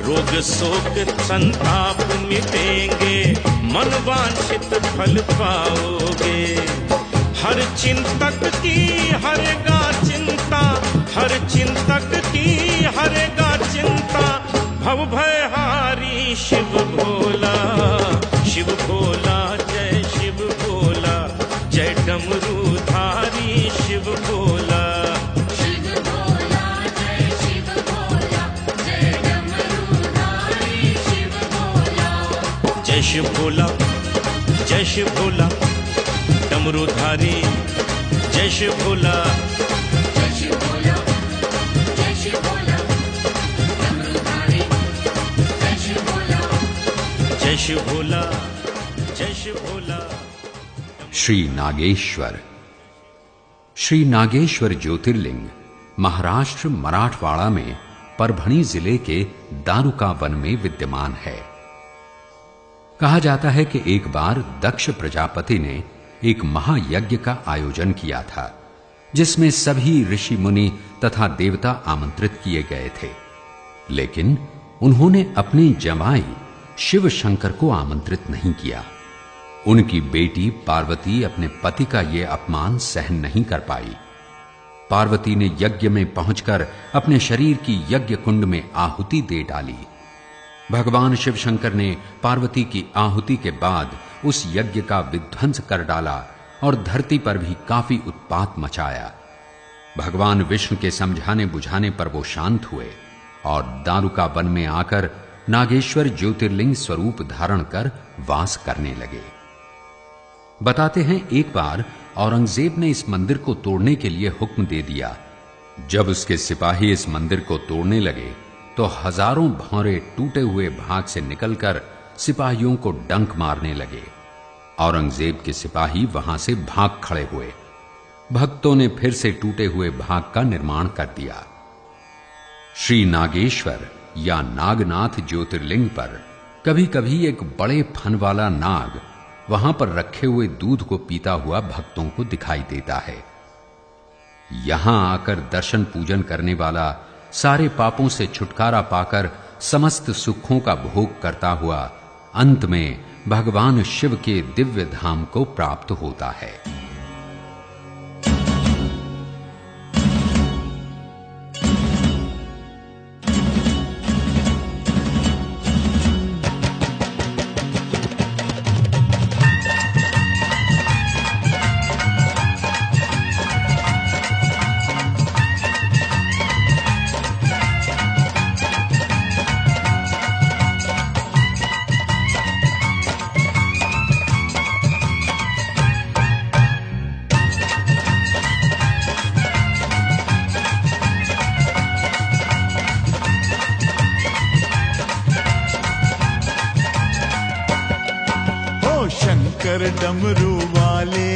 रोग शोक संताप मिटेंगे, मनवांछित फल पाओगे। हर चिंतक की हरेगा चिंता, हर चिंतक की हरेगा चिंता, भव भयहारी शिव भोला। शिव भोला जय शिव भोला, जय डमरूधारी शिव भोला। शिव भोला, जय शिव भोला, जय डमरूधारी शिव भोला। जय शिव भोला, जय शिव भोला, डमरूधारी जय शिव भोला। जय शिव भोला, जय शिव भोला, डमरूधारी जय शिव भोला। जय शिव भोला, जय शिव भोला। श्री नागेश्वर। श्री नागेश्वर ज्योतिर्लिंग महाराष्ट्र मराठवाड़ा में परभणी जिले के दारुका वन में विद्यमान है। कहा जाता है कि एक बार दक्ष प्रजापति ने एक महायज्ञ का आयोजन किया था, जिसमें सभी ऋषि मुनि तथा देवता आमंत्रित किए गए थे, लेकिन उन्होंने अपनी जमाई शिव शंकर को आमंत्रित नहीं किया। उनकी बेटी पार्वती अपने पति का यह अपमान सहन नहीं कर पाई। पार्वती ने यज्ञ में पहुंचकर अपने शरीर की यज्ञ कुंड में आहुति दे डाली। भगवान शिव शंकर ने पार्वती की आहुति के बाद उस यज्ञ का विध्वंस कर डाला और धरती पर भी काफी उत्पात मचाया। भगवान विष्णु के समझाने बुझाने पर वो शांत हुए और दारुका वन में आकर नागेश्वर ज्योतिर्लिंग स्वरूप धारण कर वास करने लगे। बताते हैं, एक बार औरंगजेब ने इस मंदिर को तोड़ने के लिए हुक्म दे दिया। जब उसके सिपाही इस मंदिर को तोड़ने लगे तो हजारों भौरे टूटे हुए भाग से निकलकर सिपाहियों को डंक मारने लगे। औरंगजेब के सिपाही वहां से भाग खड़े हुए। भक्तों ने फिर से टूटे हुए भाग का निर्माण कर दिया। श्री नागेश्वर या नागनाथ ज्योतिर्लिंग पर कभी कभी एक बड़े फन वाला नाग वहां पर रखे हुए दूध को पीता हुआ भक्तों को दिखाई देता है। यहां आकर दर्शन पूजन करने वाला सारे पापों से छुटकारा पाकर समस्त सुखों का भोग करता हुआ अंत में भगवान शिव के दिव्य धाम को प्राप्त होता है। शंकर डमरू वाले,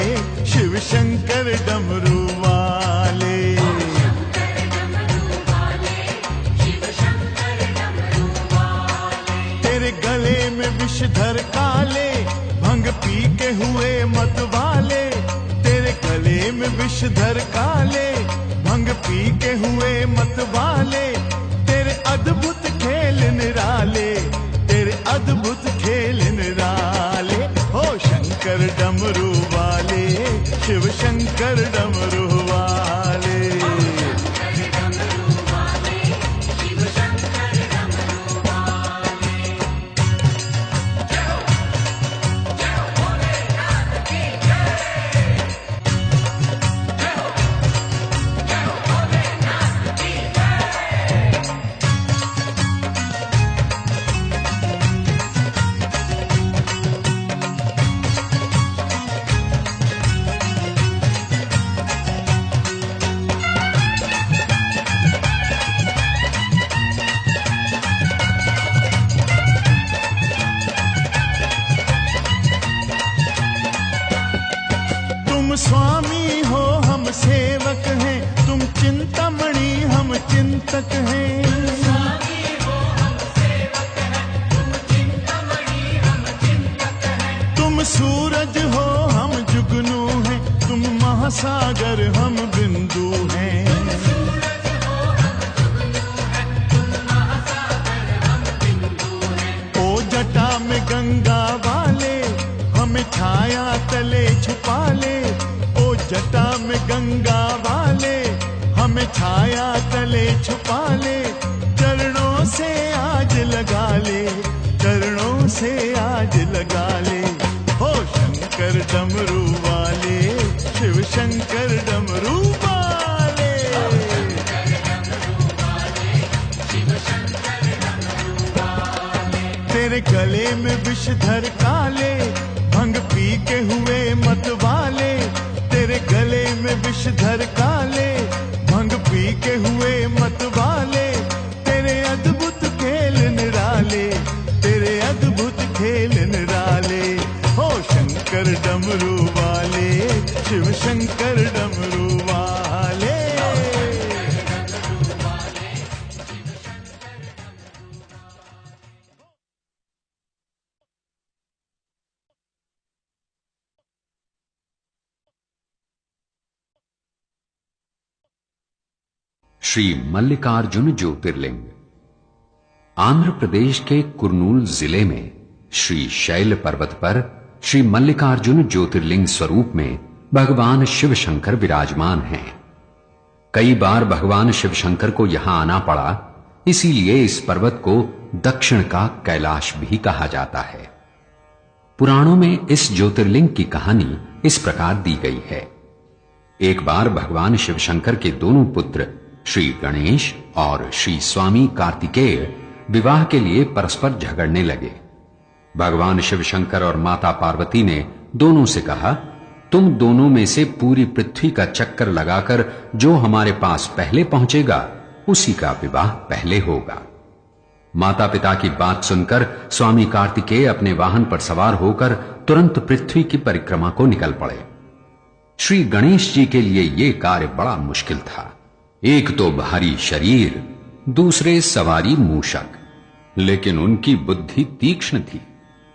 शिव शंकर डमरू वाले, तेरे गले में विषधर काले, भंग पी के हुए मत वाले, तेरे गले में विषधर काले, भंग पी के हुए मत वाले, तेरे अद्भुत खेल निराले, तेरे अद्भुत खेल निराले। हो शंकर डमरू वाले, शिव शंकर डमरू वाले, स्वामी हो हम सेवक हैं, तुम चिंतामणि हम चिंतक हैं। तुम सूरज हो हम जुगनू हैं, तुम महासागर हम बिंदु हैं। ओ जटा में गंगा वाले, हमें छाया तले छुपा ले, ओ जटा में गंगा वाले, हमें छाया तले छुपा ले, चरणों से आज लगा ले, चरणों से आज लगा ले। हो शंकर डमरू वाले, शिव शंकर डमरू वाले, तेरे गले में विषधर काले, भंग पी के हुए मत वाले, तेरे गले में विषधर काले, भंग पी के हुए मत वाले, तेरे अद्भुत खेल निराले, तेरे अद्भुत खेल निराले। हो शंकर डमरू वाले, शिव शंकर डमरू वाले, श्री मल्लिकार्जुन ज्योतिर्लिंग। आंध्र प्रदेश के कुर्नूल जिले में श्री शैल पर्वत पर श्री मल्लिकार्जुन ज्योतिर्लिंग स्वरूप में भगवान शिव शंकर विराजमान हैं। कई बार भगवान शिव शंकर को यहां आना पड़ा, इसीलिए इस पर्वत को दक्षिण का कैलाश भी कहा जाता है। पुराणों में इस ज्योतिर्लिंग की कहानी इस प्रकार दी गई है। एक बार भगवान शिव शंकर के दोनों पुत्र श्री गणेश और श्री स्वामी कार्तिकेय विवाह के लिए परस्पर झगड़ने लगे। भगवान शिव शंकर और माता पार्वती ने दोनों से कहा, तुम दोनों में से पूरी पृथ्वी का चक्कर लगाकर जो हमारे पास पहले पहुंचेगा उसी का विवाह पहले होगा। माता पिता की बात सुनकर स्वामी कार्तिकेय अपने वाहन पर सवार होकर तुरंत पृथ्वी की परिक्रमा को निकल पड़े। श्री गणेश जी के लिए यह कार्य बड़ा मुश्किल था। एक तो भारी शरीर, दूसरे सवारी मूषक, लेकिन उनकी बुद्धि तीक्ष्ण थी।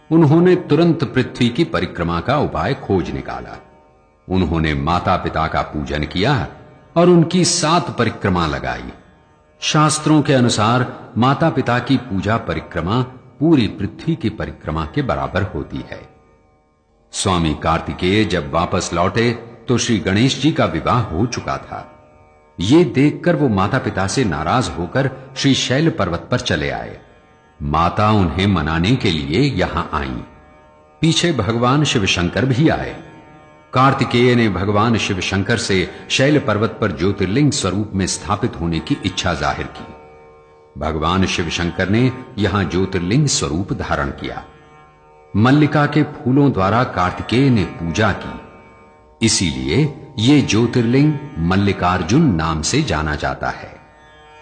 उन्होंने तुरंत पृथ्वी की परिक्रमा का उपाय खोज निकाला। उन्होंने माता पिता का पूजन किया और उनकी 7 परिक्रमा लगाई। शास्त्रों के अनुसार माता पिता की पूजा परिक्रमा पूरी पृथ्वी की परिक्रमा के बराबर होती है। स्वामी कार्तिकेय जब वापस लौटे तो श्री गणेश जी का विवाह हो चुका था। ये देखकर वो माता पिता से नाराज होकर श्री शैल पर्वत पर चले आए। माता उन्हें मनाने के लिए यहां आईं। पीछे भगवान शिव शंकर भी आए। कार्तिकेय ने भगवान शिव शंकर से शैल पर्वत पर ज्योतिर्लिंग स्वरूप में स्थापित होने की इच्छा जाहिर की। भगवान शिव शंकर ने यहां ज्योतिर्लिंग स्वरूप धारण किया। मल्लिका के फूलों द्वारा कार्तिकेय ने पूजा की, इसीलिए ये ज्योतिर्लिंग मल्लिकार्जुन नाम से जाना जाता है।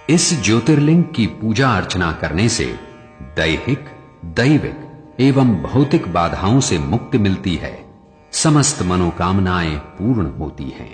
इस ज्योतिर्लिंग की पूजा अर्चना करने से दैहिक, दैविक एवं भौतिक बाधाओं से मुक्ति मिलती है, समस्त मनोकामनाएं पूर्ण होती हैं।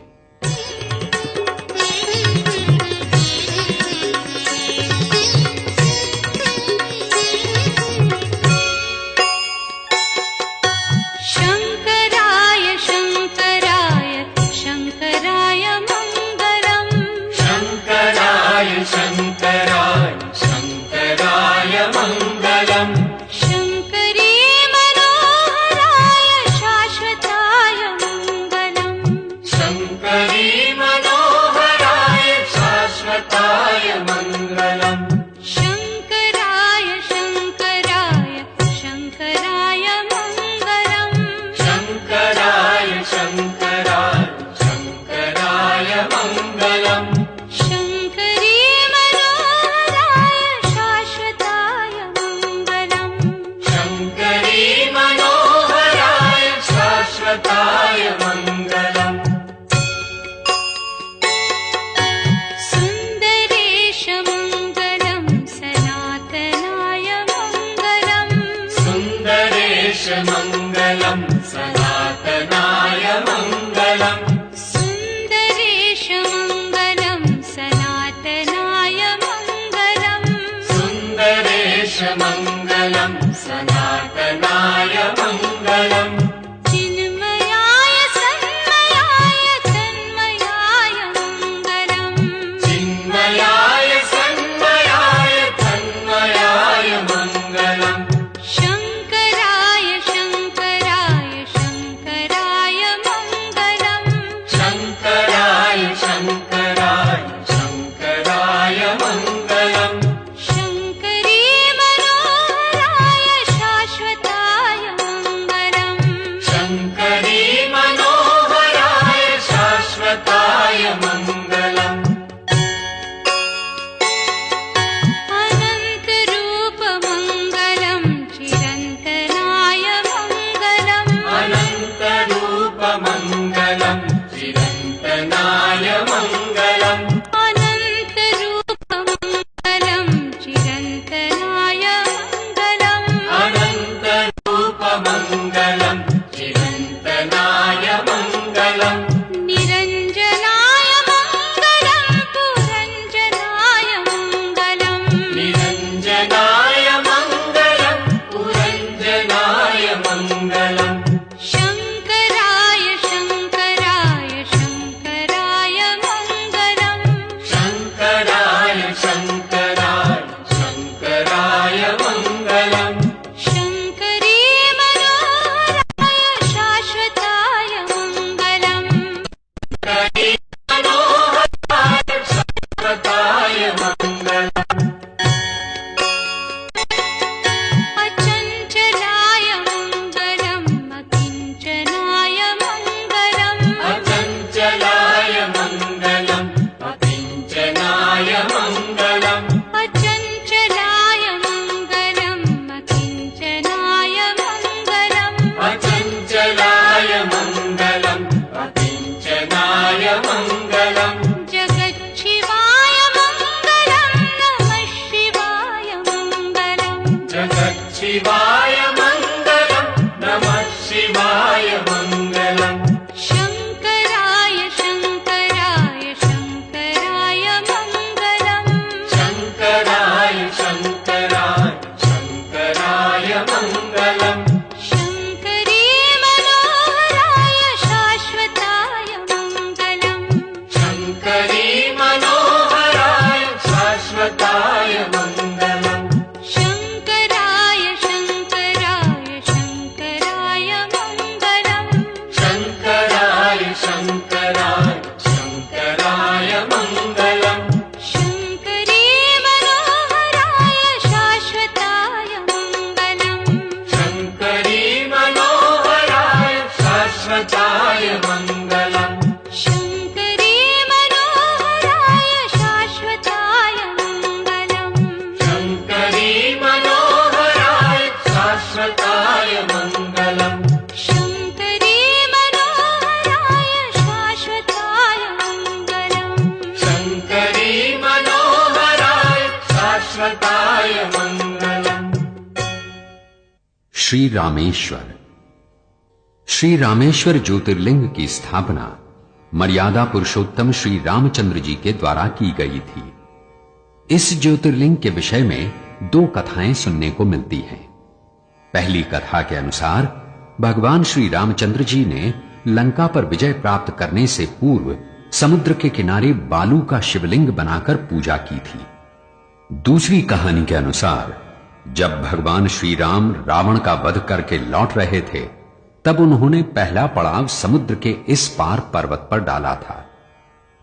श्री रामेश्वर। श्री रामेश्वर ज्योतिर्लिंग की स्थापना मर्यादा पुरुषोत्तम श्री रामचंद्र जी के द्वारा की गई थी। इस ज्योतिर्लिंग के विषय में दो कथाएं सुनने को मिलती हैं। पहली कथा के अनुसार भगवान श्री रामचंद्र जी ने लंका पर विजय प्राप्त करने से पूर्व समुद्र के किनारे बालू का शिवलिंग बनाकर पूजा की थी। दूसरी कहानी के अनुसार जब भगवान श्री राम रावण का वध करके लौट रहे थे, तब उन्होंने पहला पड़ाव समुद्र के इस पार पर्वत पर डाला था।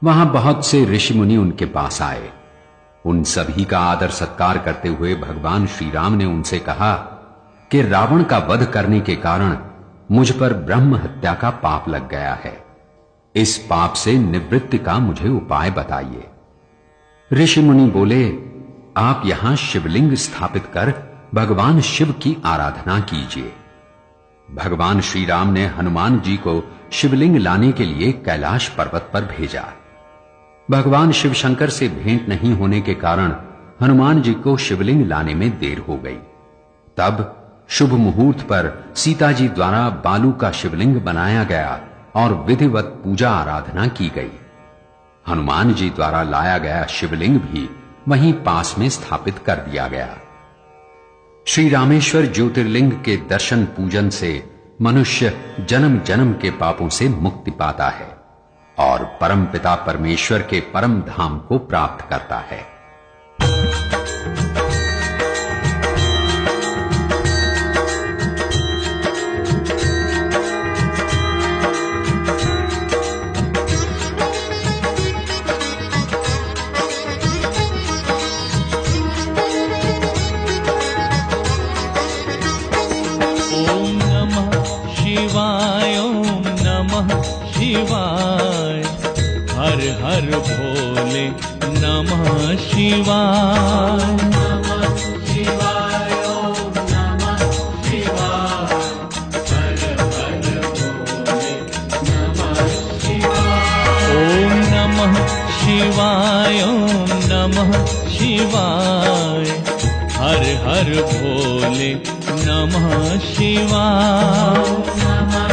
वहां बहुत से ऋषि मुनि उनके पास आए। उन सभी का आदर सत्कार करते हुए भगवान श्री राम ने उनसे कहा कि रावण का वध करने के कारण मुझ पर ब्रह्म हत्या का पाप लग गया है। इस पाप से निवृत्ति का मुझे उपाय बताइए। ऋषि मुनि बोले, आप यहां शिवलिंग स्थापित कर भगवान शिव की आराधना कीजिए। भगवान श्री राम ने हनुमान जी को शिवलिंग लाने के लिए कैलाश पर्वत पर भेजा। भगवान शिव शंकर से भेंट नहीं होने के कारण हनुमान जी को शिवलिंग लाने में देर हो गई। तब शुभ मुहूर्त पर सीता जी द्वारा बालू का शिवलिंग बनाया गया और विधिवत पूजा आराधना की गई। हनुमान जी द्वारा लाया गया शिवलिंग भी वहीं पास में स्थापित कर दिया गया। श्री रामेश्वर ज्योतिर्लिंग के दर्शन पूजन से मनुष्य जन्म जन्म के पापों से मुक्ति पाता है और परमपिता परमेश्वर के परम धाम को प्राप्त करता है। शिवाय, हर हर भोले नमः शिवाय। नमः शिवाय, ओम नमः शिवाय, हर हर भोले नमः शिवाय। ओम नमः शिवाय, ओम नमः शिवाय, हर हर भोले नमः शिवाय। नमः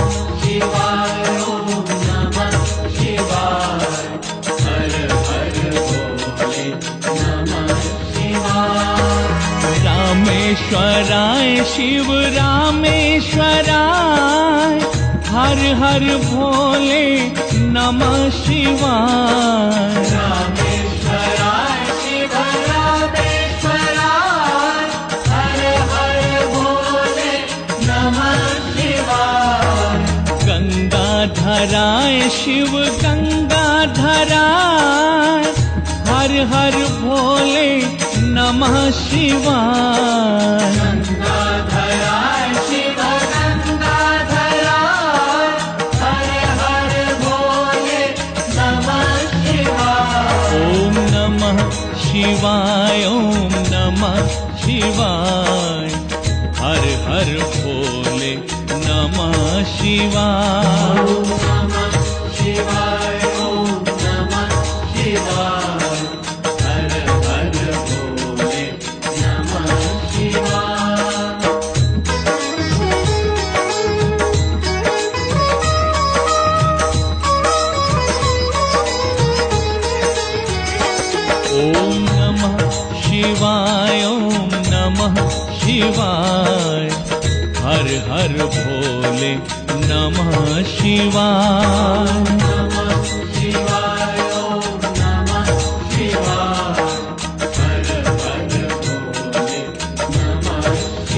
शिवाय, रामेश्वराय शिव रामेश्वराय, हर हर भोले नमः शिवाय। रामेश्वराय शिव रामेश्वराय, हर हर भोले नमः शिवाय। गंगाधराय शिव गंगाधराय, हर हर भोले नमः शिवाय। गंगाधराय शिव गंगाधराय, हर हर भोले नमः शिवाय। ओम नमः शिवाय, ओम नमः शिवाय, हर हर भोले नमः शिवाय। ओम नमः शिवाय, ओम नमः शिवाय, शिवाय, ओम नमः शिवाय, हर हर भोले नमः शिवाय। नमः शिवाय, ओम नमः शिवाय, हर हर भोले नमः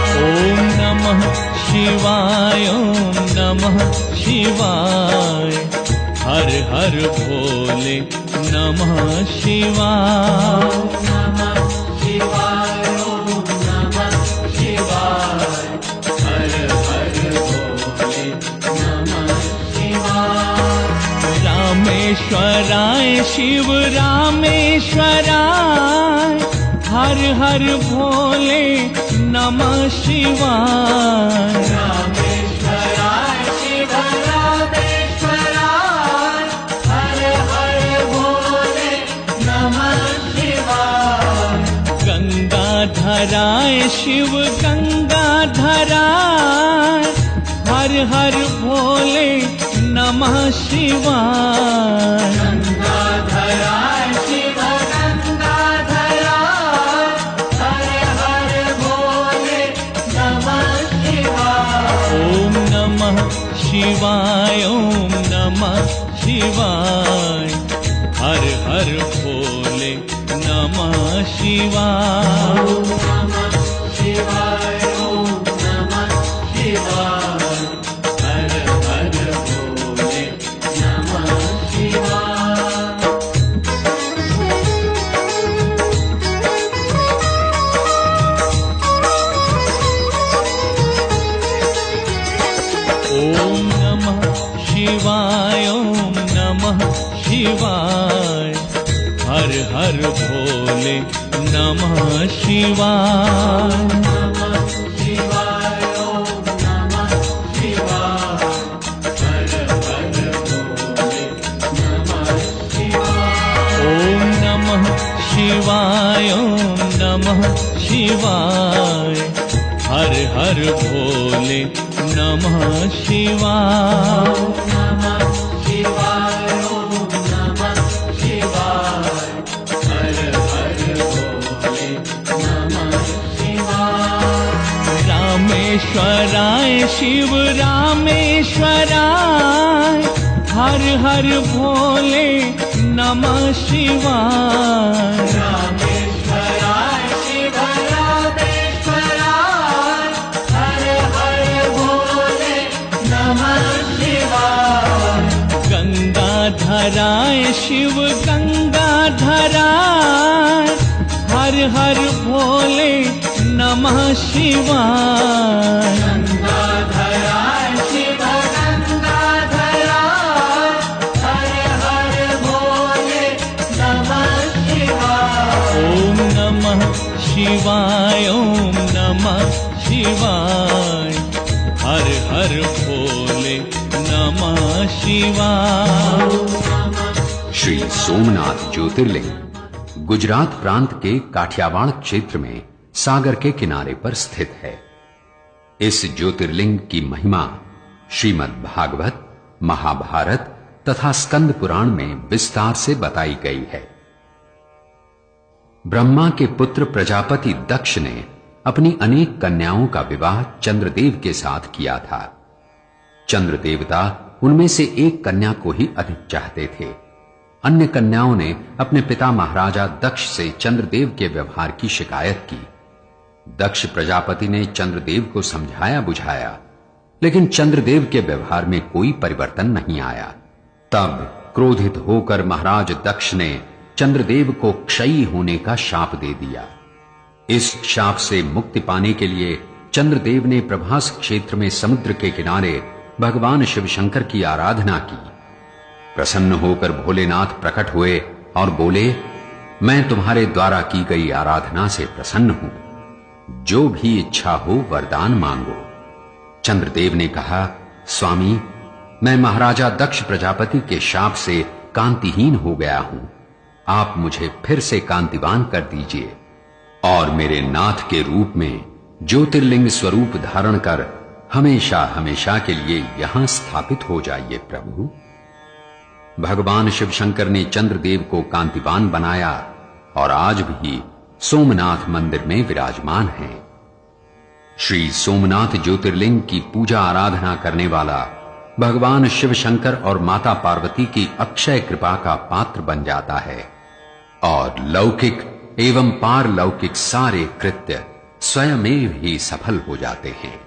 शिवाय। ओम नमः शिवाय, ओम नमः शिवाय, हर हर भोले नमः शिवाय। नमः शिवाय, ओम नमः शिवाय, हर हर भोले नमः शिवाय। रामेश्वराय शिव रामेश्वराय, हर हर भोले नमः शिवाय। रामेश्वराय शिव रामेश्वराय, हर हर भोले नमः शिवाय। गंगा शिव गंगा धरा, हर हर भोले नमः शिवाय। गंगाधरा शिव गंगाधरा, हर हर भोले नमः शिवाय। ओम नमः शिवाय, ओम नमः शिवाय, हर हर भोले नमः शिवाय। ओम नमः शिवाय, ओम नमः शिवाय, हर हर भोले नमः शिवाय। ओम नमः शिवाय, ओम नमः शिवाय, हर हर भोले नमः शिवाय। नमः शिवाय, ओम नमः शिवाय, हर हर भोले नमः शिवाय। ओम नमः शिवाय, ओम नमः शिवाय, हर हर भोले नमः शिवाय। नमः शिवाय, ओम नमः शिवाय, हर हर भोले नमः शिवाय। रामेश्वराय शिव रामेश्वराय, हर हर भोले नमः शिवाय। रामेश्वराय शिव रामेश्वराय, हर हर भोले नमः शिवाय। गंगाधराय शिव गंगाधराय, हर हर भोले नमः शिवाय। गंगाधराय शिव गंगाधराय, हर हर भोले नमः शिवाय। ओम नमः शिवाय, ओम नमः शिवाय, हर हर भोले नमः शिवाय। श्री सोमनाथ ज्योतिर्लिंग गुजरात प्रांत के काठियावाड़ क्षेत्र में सागर के किनारे पर स्थित है। इस ज्योतिर्लिंग की महिमा श्रीमद् भागवत, महाभारत तथा स्कंद पुराण में विस्तार से बताई गई है। ब्रह्मा के पुत्र प्रजापति दक्ष ने अपनी अनेक कन्याओं का विवाह चंद्रदेव के साथ किया था। चंद्र देवता उनमें से एक कन्या को ही अधिक चाहते थे। अन्य कन्याओं ने अपने पिता महाराजा दक्ष से चंद्रदेव के व्यवहार की शिकायत की। दक्ष प्रजापति ने चंद्रदेव को समझाया बुझाया, लेकिन चंद्रदेव के व्यवहार में कोई परिवर्तन नहीं आया। तब क्रोधित होकर महाराज दक्ष ने चंद्रदेव को क्षयी होने का शाप दे दिया। इस शाप से मुक्ति पाने के लिए चंद्रदेव ने प्रभास क्षेत्र में समुद्र के किनारे भगवान शिव शंकर की आराधना की। प्रसन्न होकर भोलेनाथ प्रकट हुए और बोले, मैं तुम्हारे द्वारा की गई आराधना से प्रसन्न हूं, जो भी इच्छा हो वरदान मांगो। चंद्रदेव ने कहा, स्वामी, मैं महाराजा दक्ष प्रजापति के शाप से कांतिहीन हो गया हूं, आप मुझे फिर से कांतिवान कर दीजिए और मेरे नाथ के रूप में ज्योतिर्लिंग स्वरूप धारण कर हमेशा हमेशा के लिए यहां स्थापित हो जाइए प्रभु। भगवान शिव शंकर ने चंद्रदेव को कांतिवान बनाया और आज भी सोमनाथ मंदिर में विराजमान हैं। श्री सोमनाथ ज्योतिर्लिंग की पूजा आराधना करने वाला भगवान शिव शंकर और माता पार्वती की अक्षय कृपा का पात्र बन जाता है और लौकिक एवं पारलौकिक सारे कृत्य स्वयमेव ही सफल हो जाते हैं।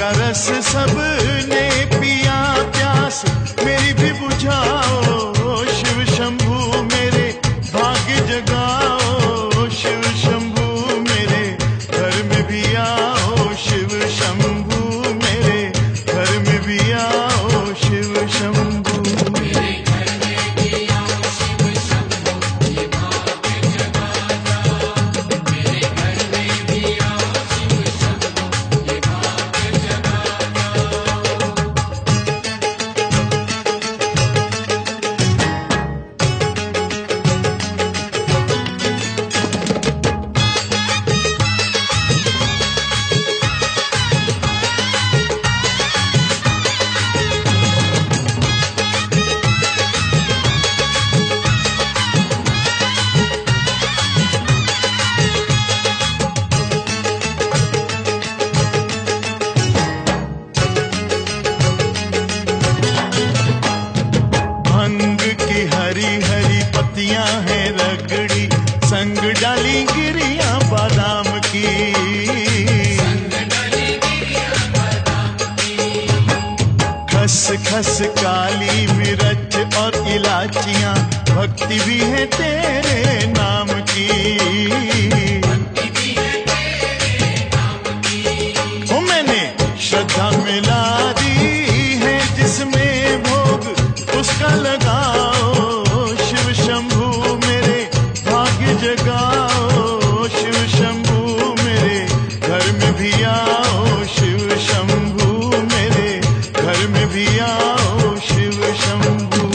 गंगा रस सब ने पिया प्यास मेरी भी बुझाओ शिव शंभू मेरे भाग्य जगाओ शिव शंभू मेरे घर में भी आओ शिव शंभू मेरे घर में भी आओ शिव शंभू भंग की हरी हरी पत्तियां हैं रगड़ी संग डाली गिरियां बादाम की खस खस काली मिर्च और इलाचियां भक्ति भी है तेरे नाम की ओ मैंने श्रद्धा मिला दी है जिसमें भोग उसका लगाओ शिव शंभू मेरे भाग्य जगाओ शिव शंभू मेरे घर में भी आओ शिव शंभू मेरे घर में भी आओ शिव शंभू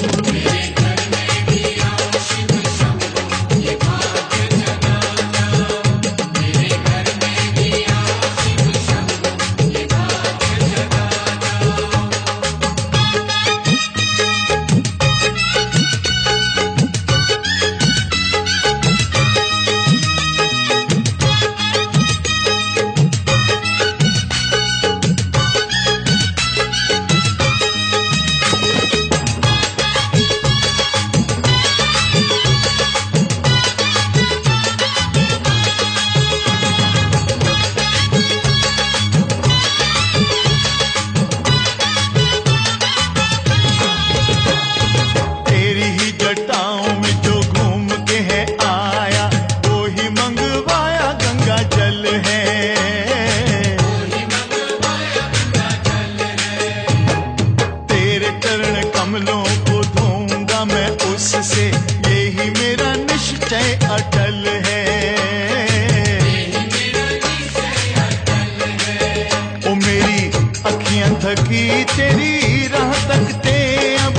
तेरी ही जटाओं में जो घूम के है आया वो ही मंगवाया गंगा जल है तेरे चरण कमलों को धोऊंगा मैं उससे यही मेरा निश्चय अटल है ओ मेरी अखियां थकी तेरी राह तकते अब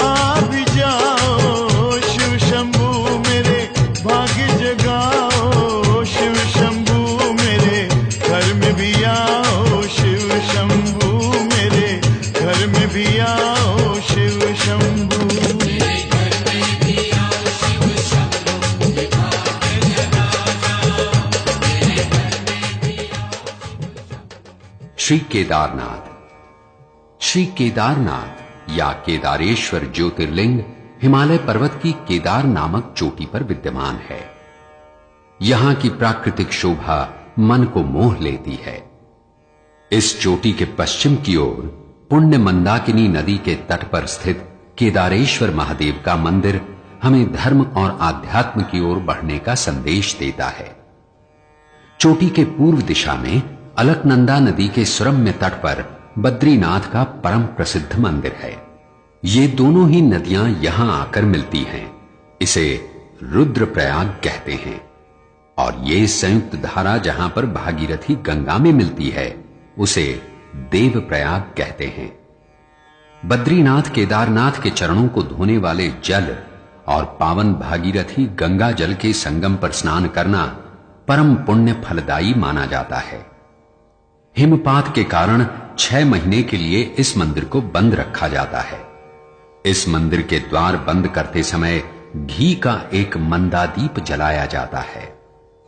आ भी जाओ शिव शंभू मेरे भाग्य जगाओ शिव शंभू मेरे घर में भी आओ शिव शंभू मेरे घर में भी आओ शिव शंभू श्री केदारनाथ। श्री केदारनाथ या केदारेश्वर ज्योतिर्लिंग हिमालय पर्वत की केदार नामक चोटी पर विद्यमान है। यहां की प्राकृतिक शोभा मन को मोह लेती है। इस चोटी के पश्चिम की ओर पुण्य मंदाकिनी नदी के तट पर स्थित केदारेश्वर महादेव का मंदिर हमें धर्म और आध्यात्म की ओर बढ़ने का संदेश देता है। चोटी के पूर्व दिशा में अलकनंदा नदी के सुरम्य तट पर बद्रीनाथ का परम प्रसिद्ध मंदिर है। ये दोनों ही नदियां यहां आकर मिलती हैं। इसे रुद्रप्रयाग कहते हैं और ये संयुक्त धारा जहां पर भागीरथी गंगा में मिलती है उसे देवप्रयाग कहते हैं। बद्रीनाथ केदारनाथ के चरणों को धोने वाले जल और पावन भागीरथी गंगा जल के संगम पर स्नान करना परम पुण्य फलदायी माना जाता है। हिमपात के कारण 6 महीने के लिए इस मंदिर को बंद रखा जाता है। इस मंदिर के द्वार बंद करते समय घी का एक मंदादीप जलाया जाता है।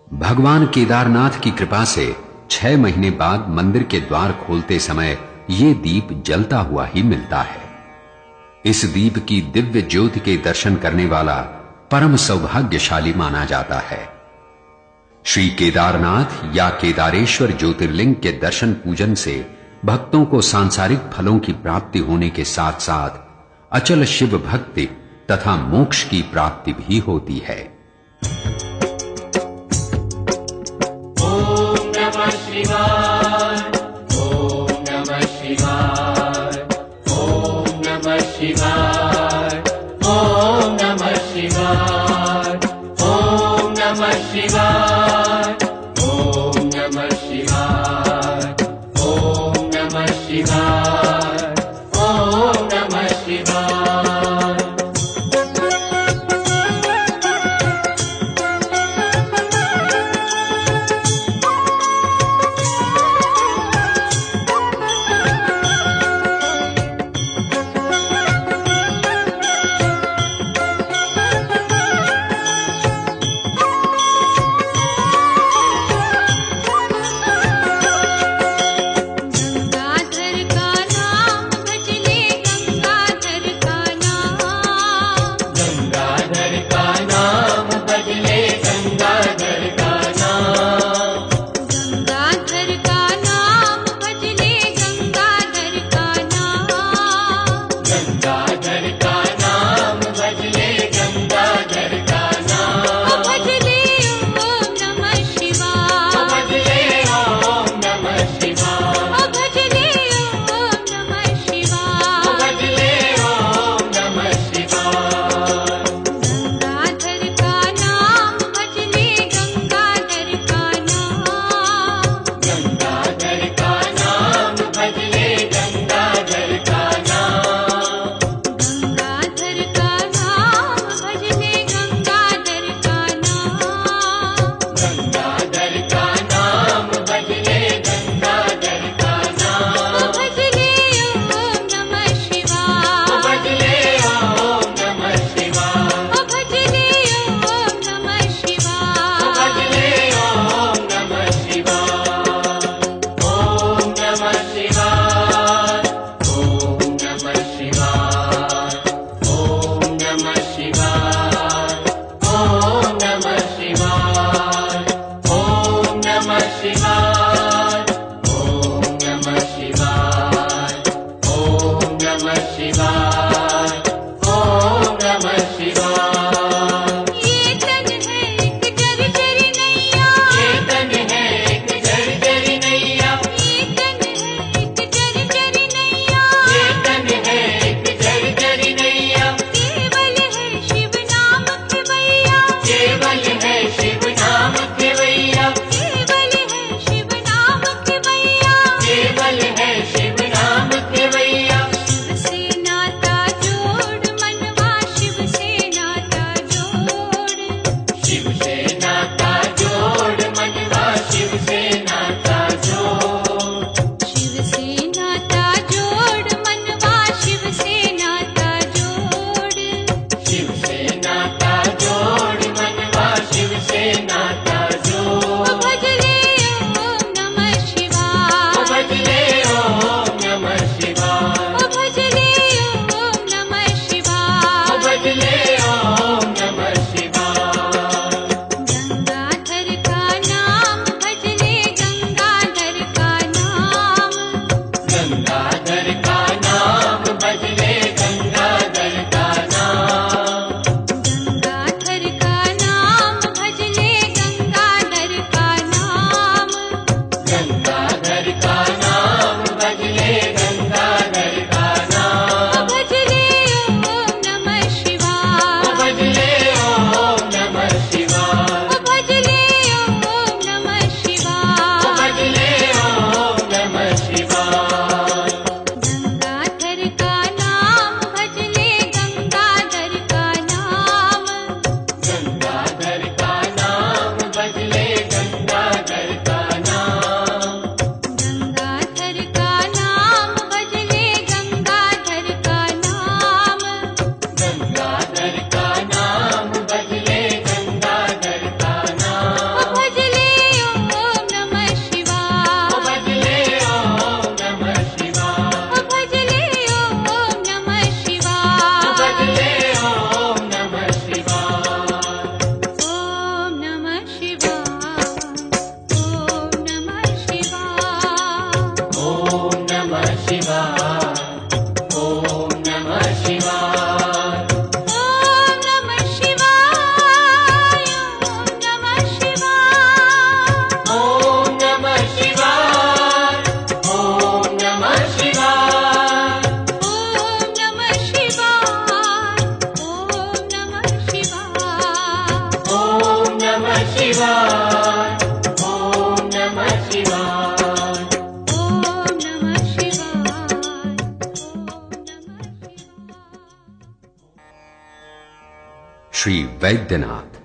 भगवान केदारनाथ की कृपा से 6 महीने बाद मंदिर के द्वार खोलते समय ये दीप जलता हुआ ही मिलता है। इस दीप की दिव्य ज्योति के दर्शन करने वाला परम सौभाग्यशाली माना जाता है। श्री केदारनाथ या केदारेश्वर ज्योतिर्लिंग के दर्शन पूजन से भक्तों को सांसारिक फलों की प्राप्ति होने के साथ साथ अचल शिव भक्ति तथा मोक्ष की प्राप्ति भी होती है। ओम नमः शिवाय, ओम नमः शिवाय, ओम नमः शिवाय, ओम नमः शिवाय, ओम नमः शिवाय, ओम नमः शिवाय, ओम नमः शिवाय, ओम नमः शिवाय। वैद्यनाथ।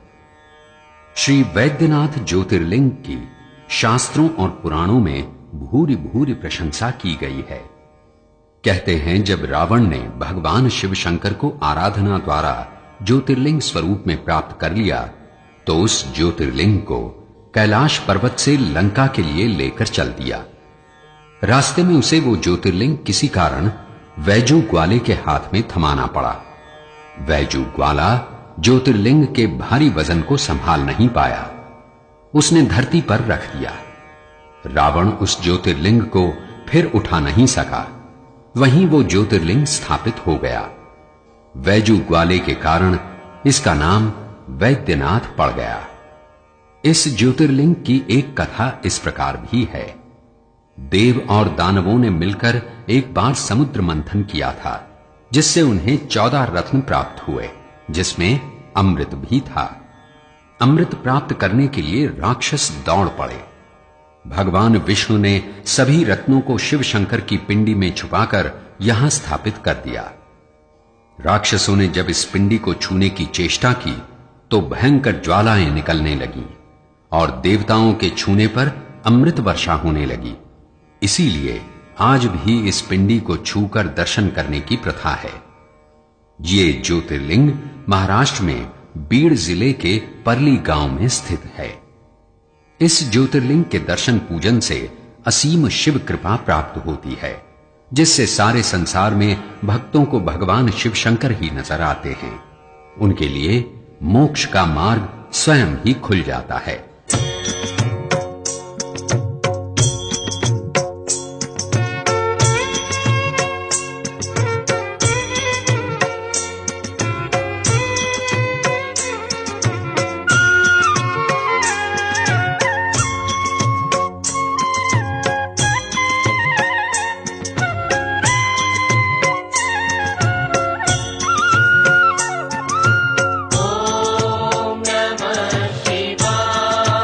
श्री वैद्यनाथ ज्योतिर्लिंग की शास्त्रों और पुराणों में भूरि भूरि प्रशंसा की गई है। कहते हैं जब रावण ने भगवान शिव शंकर को आराधना द्वारा ज्योतिर्लिंग स्वरूप में प्राप्त कर लिया तो उस ज्योतिर्लिंग को कैलाश पर्वत से लंका के लिए लेकर चल दिया। रास्ते में उसे वो ज्योतिर्लिंग किसी कारण वैजू ग्वाले के हाथ में थमाना पड़ा। वैजू ग्वाला ज्योतिर्लिंग के भारी वजन को संभाल नहीं पाया, उसने धरती पर रख दिया। रावण उस ज्योतिर्लिंग को फिर उठा नहीं सका, वहीं वो ज्योतिर्लिंग स्थापित हो गया। वैजू ग्वाले के कारण इसका नाम वैद्यनाथ पड़ गया। इस ज्योतिर्लिंग की एक कथा इस प्रकार भी है। देव और दानवों ने मिलकर एक बार समुद्र मंथन किया था, जिससे उन्हें 14 रत्न प्राप्त हुए, जिसमें अमृत भी था। अमृत प्राप्त करने के लिए राक्षस दौड़ पड़े। भगवान विष्णु ने सभी रत्नों को शिव शंकर की पिंडी में छुपाकर यहां स्थापित कर दिया। राक्षसों ने जब इस पिंडी को छूने की चेष्टा की तो भयंकर ज्वालाएं निकलने लगीं और देवताओं के छूने पर अमृत वर्षा होने लगी। इसीलिए आज भी इस पिंडी को छूकर दर्शन करने की प्रथा है। ये ज्योतिर्लिंग महाराष्ट्र में बीड़ जिले के परली गांव में स्थित है। इस ज्योतिर्लिंग के दर्शन पूजन से असीम शिव कृपा प्राप्त होती है, जिससे सारे संसार में भक्तों को भगवान शिव शंकर ही नजर आते हैं। उनके लिए मोक्ष का मार्ग स्वयं ही खुल जाता है। ओम नमः शिवाय।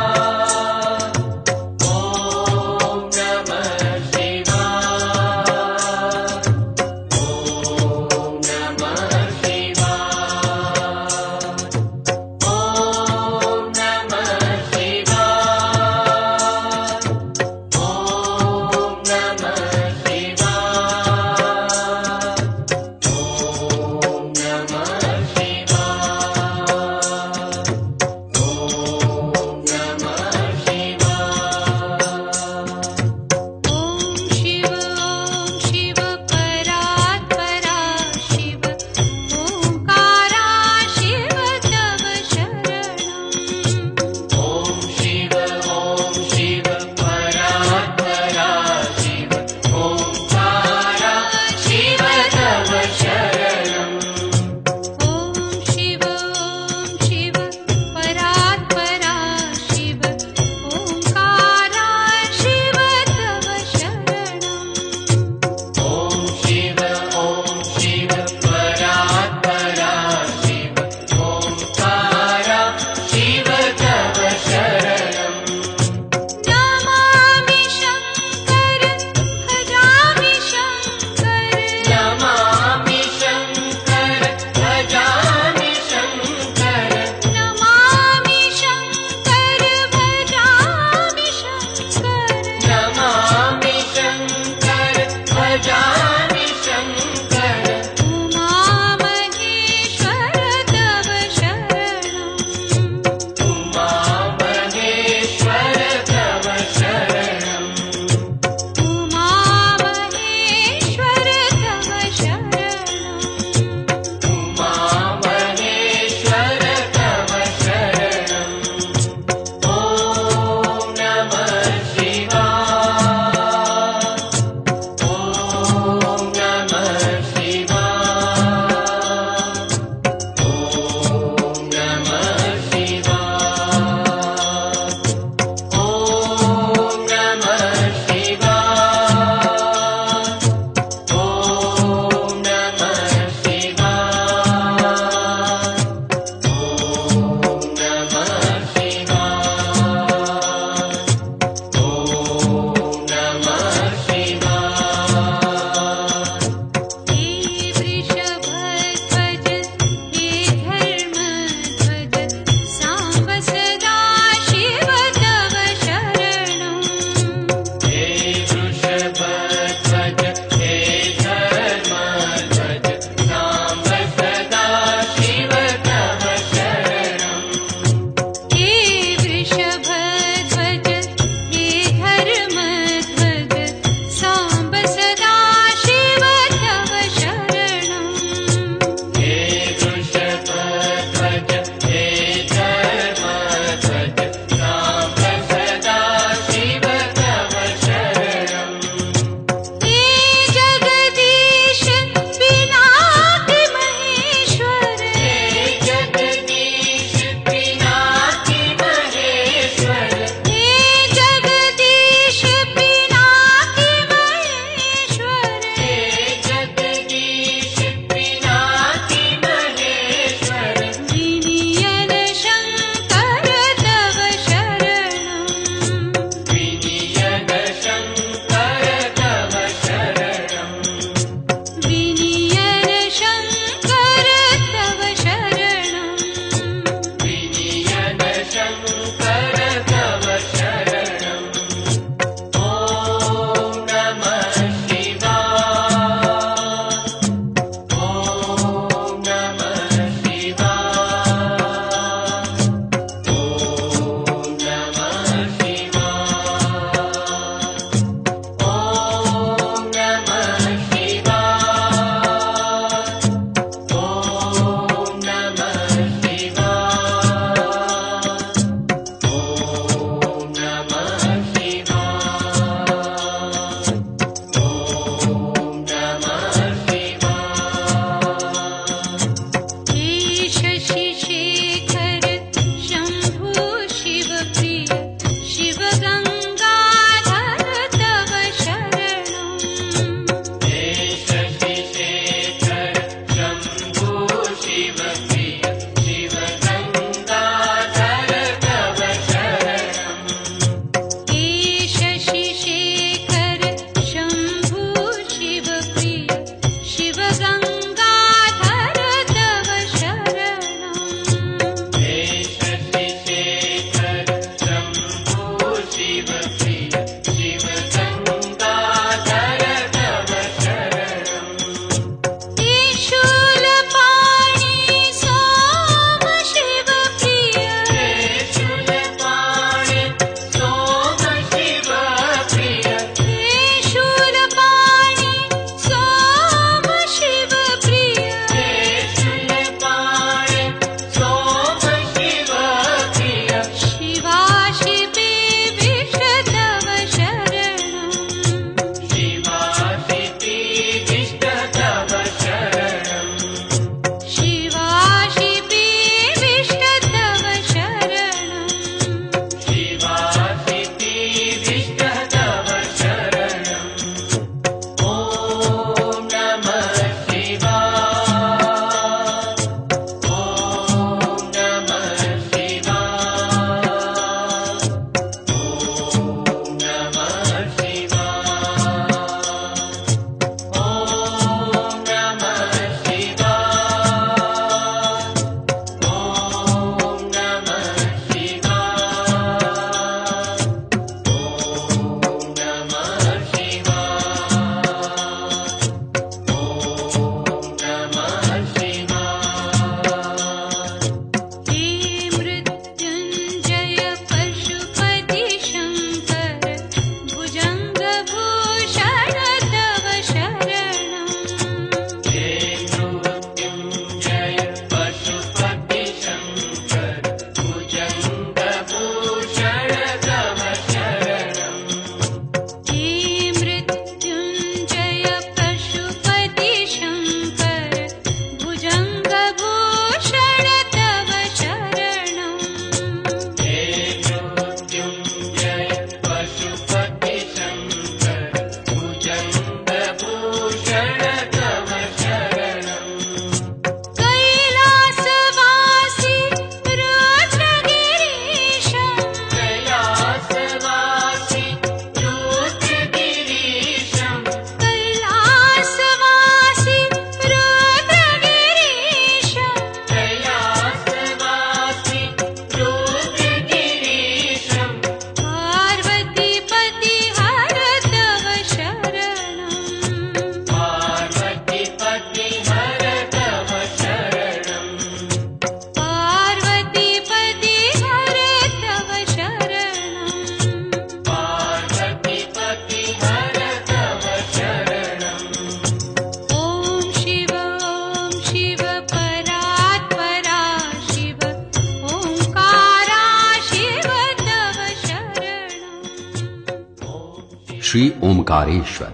श्री ओमकारेश्वर।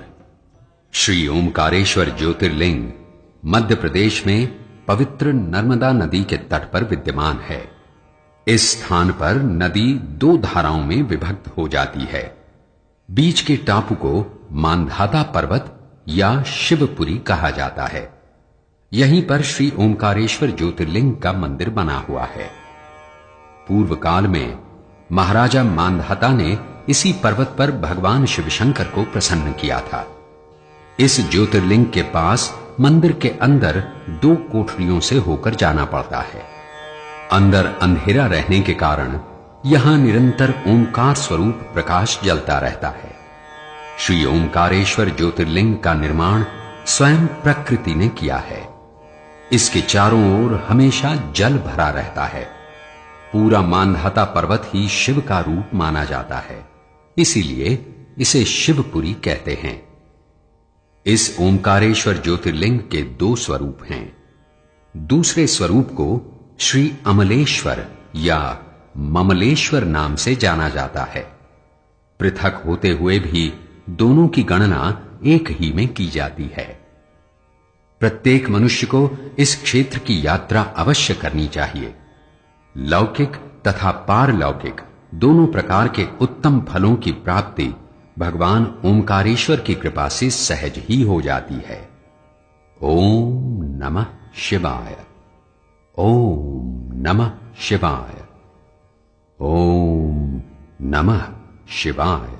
श्री ओमकारेश्वर ज्योतिर्लिंग मध्य प्रदेश में पवित्र नर्मदा नदी के तट पर विद्यमान है। इस स्थान पर नदी 2 धाराओं में विभक्त हो जाती है। बीच के टापू को मांधाता पर्वत या शिवपुरी कहा जाता है। यहीं पर श्री ओमकारेश्वर ज्योतिर्लिंग का मंदिर बना हुआ है। पूर्व काल में महाराजा मांधाता ने इसी पर्वत पर भगवान शिवशंकर को प्रसन्न किया था। इस ज्योतिर्लिंग के पास मंदिर के अंदर 2 कोठरियों से होकर जाना पड़ता है। अंदर अंधेरा रहने के कारण यहां निरंतर ओंकार स्वरूप प्रकाश जलता रहता है। श्री ओमकारेश्वर ज्योतिर्लिंग का निर्माण स्वयं प्रकृति ने किया है। इसके चारों ओर हमेशा जल भरा रहता है। पूरा मांधाता पर्वत ही शिव का रूप माना जाता है, इसीलिए इसे शिवपुरी कहते हैं। इस ओमकारेश्वर ज्योतिर्लिंग के 2 स्वरूप हैं। दूसरे स्वरूप को श्री अमलेश्वर या ममलेश्वर नाम से जाना जाता है। पृथक होते हुए भी दोनों की गणना एक ही में की जाती है। प्रत्येक मनुष्य को इस क्षेत्र की यात्रा अवश्य करनी चाहिए। लौकिक तथा पारलौकिक दोनों प्रकार के उत्तम फलों की प्राप्ति भगवान ओमकारेश्वर की कृपा से सहज ही हो जाती है। ओम नमः शिवाय। ओम नमः शिवाय। ओम नमः शिवाय।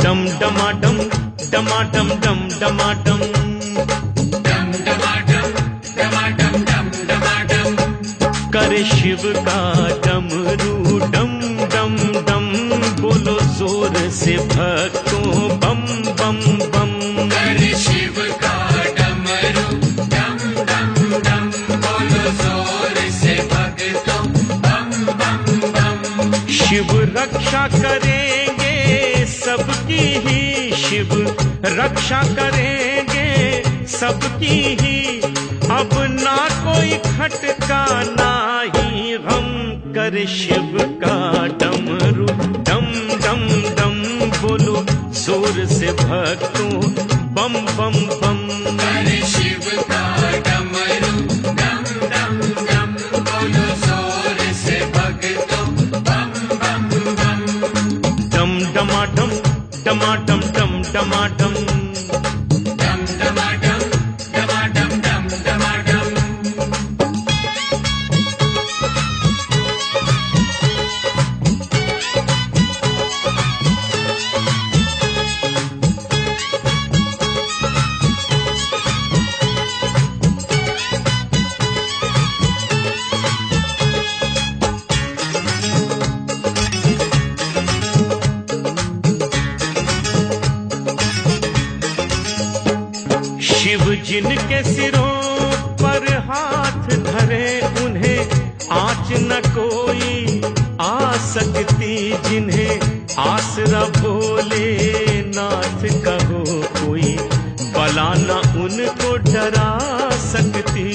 डम डमाडम डमाडम डम डमाडम डम डमाडम डमाडम डम डमाडम करे शिव का डमरू डम डम डम बोलो जोर से भक्तों बम बम बम। करे शिव का डमरू डम डम डम बोलो जोर से भक्तों बम बम बम। शिव रक्षा करेंगे सबकी ही, शिव रक्षा करेंगे सबकी ही। अब ना कोई खटका ना ही हम कर शिव का डमरू डम डम डम बोलो जोर से भक्तों बम बम बम। करे शिव का डमरू डम डम डम बोलो जोर से भक्तों बम बम बम। डम डमाडम डमाडम डम डमाडम डम डमाडम डमाडम डम डमाडम। शिव जिनके सिरों पर हाथ धरे उन्हें आँच न कोई आ सकती। जिन्हें आसरा भोले नाथ कहो कोई बला न उनको डरा सकती।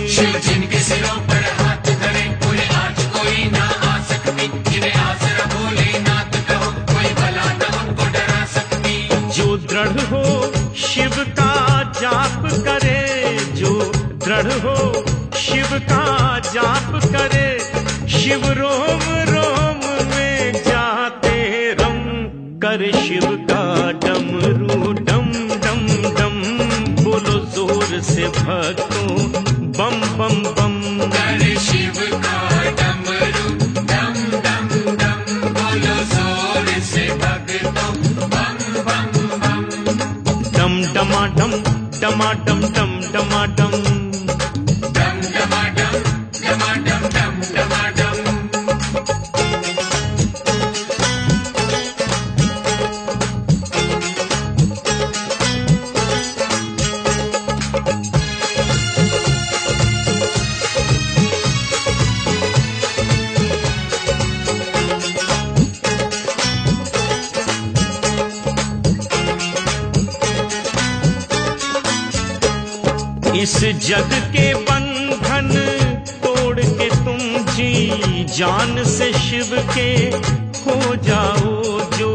शिव जिनके सिरों पर हाथ धरे उन्हें आज कोई ना आ सकती। जिन्हें आसरा भोले नाथ कहो कोई बला न उनको डरा सकती। जो दृढ़ हो शिव का जाप करे, जो दृढ़ हो शिव का जाप करे, शिव रोम रोम में जाते रम। कर शिव का डमरू डम डम डम बोलो जोर से भक्तों बम बम बम। करे शिव का डमरू डम डम डम बोलो जोर से भक्तों बम बम बम। डम डमाडम डमाडम डम डमाडम डम डमाडम डमाडम डम डमाडम इस जग के बंधन तोड़ के तुम जी जान से शिव के हो जाओ, जो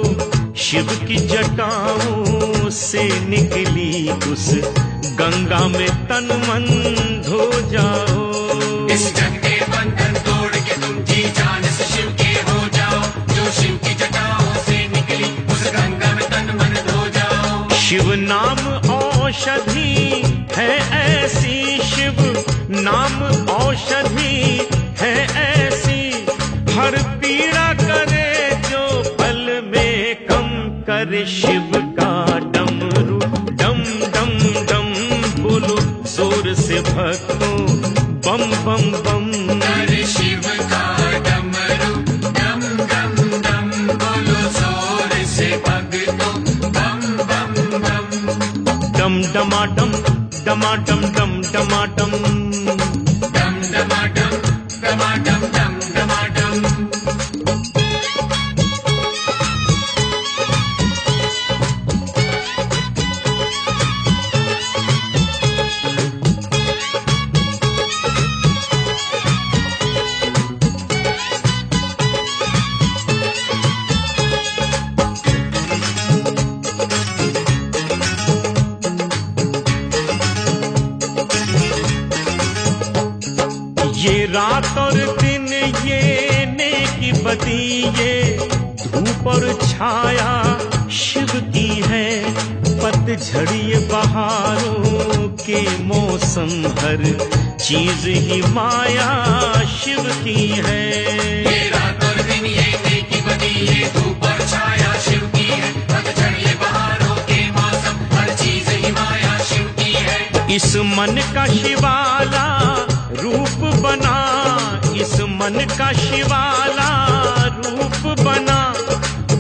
शिव की जटाओं से निकली उस गंगा में तन मन धो जाओ। इस जग के बंधन तोड़ के तुम जी जान से शिव के हो जाओ, जो शिव की जटाओं से निकली उस गंगा में तन मन धो जाओ। शिव नाम औषधि है ऐसी, शिव नाम औषधि है ऐसी, हर पीड़ा करे जो पल में कम करे। शिव का डमरू डम डम डम बोलो जोर से भक्तों बम बम बम। अरे शिव का डमरू डम डम डम बोलो जोर से भक्तों बम बम बम। डम डमाडम डमाडम डम डमाडम डम डमाडम डमाडम डम डमाडम ये रात और दिन ये नेकी बदी, ये धूप और छाया शिव की है। पतझड़ ये बहारों के मौसम, हर चीज ही माया शिव की है। ये रात और दिन ये नेकी बदी, ये धूप और छाया शिव की है। पतझड़ ये बहारों के मौसम, हर चीज ही माया शिव की है। इस मन का शिवाला रूप बना, इस मन का शिवाला रूप बना,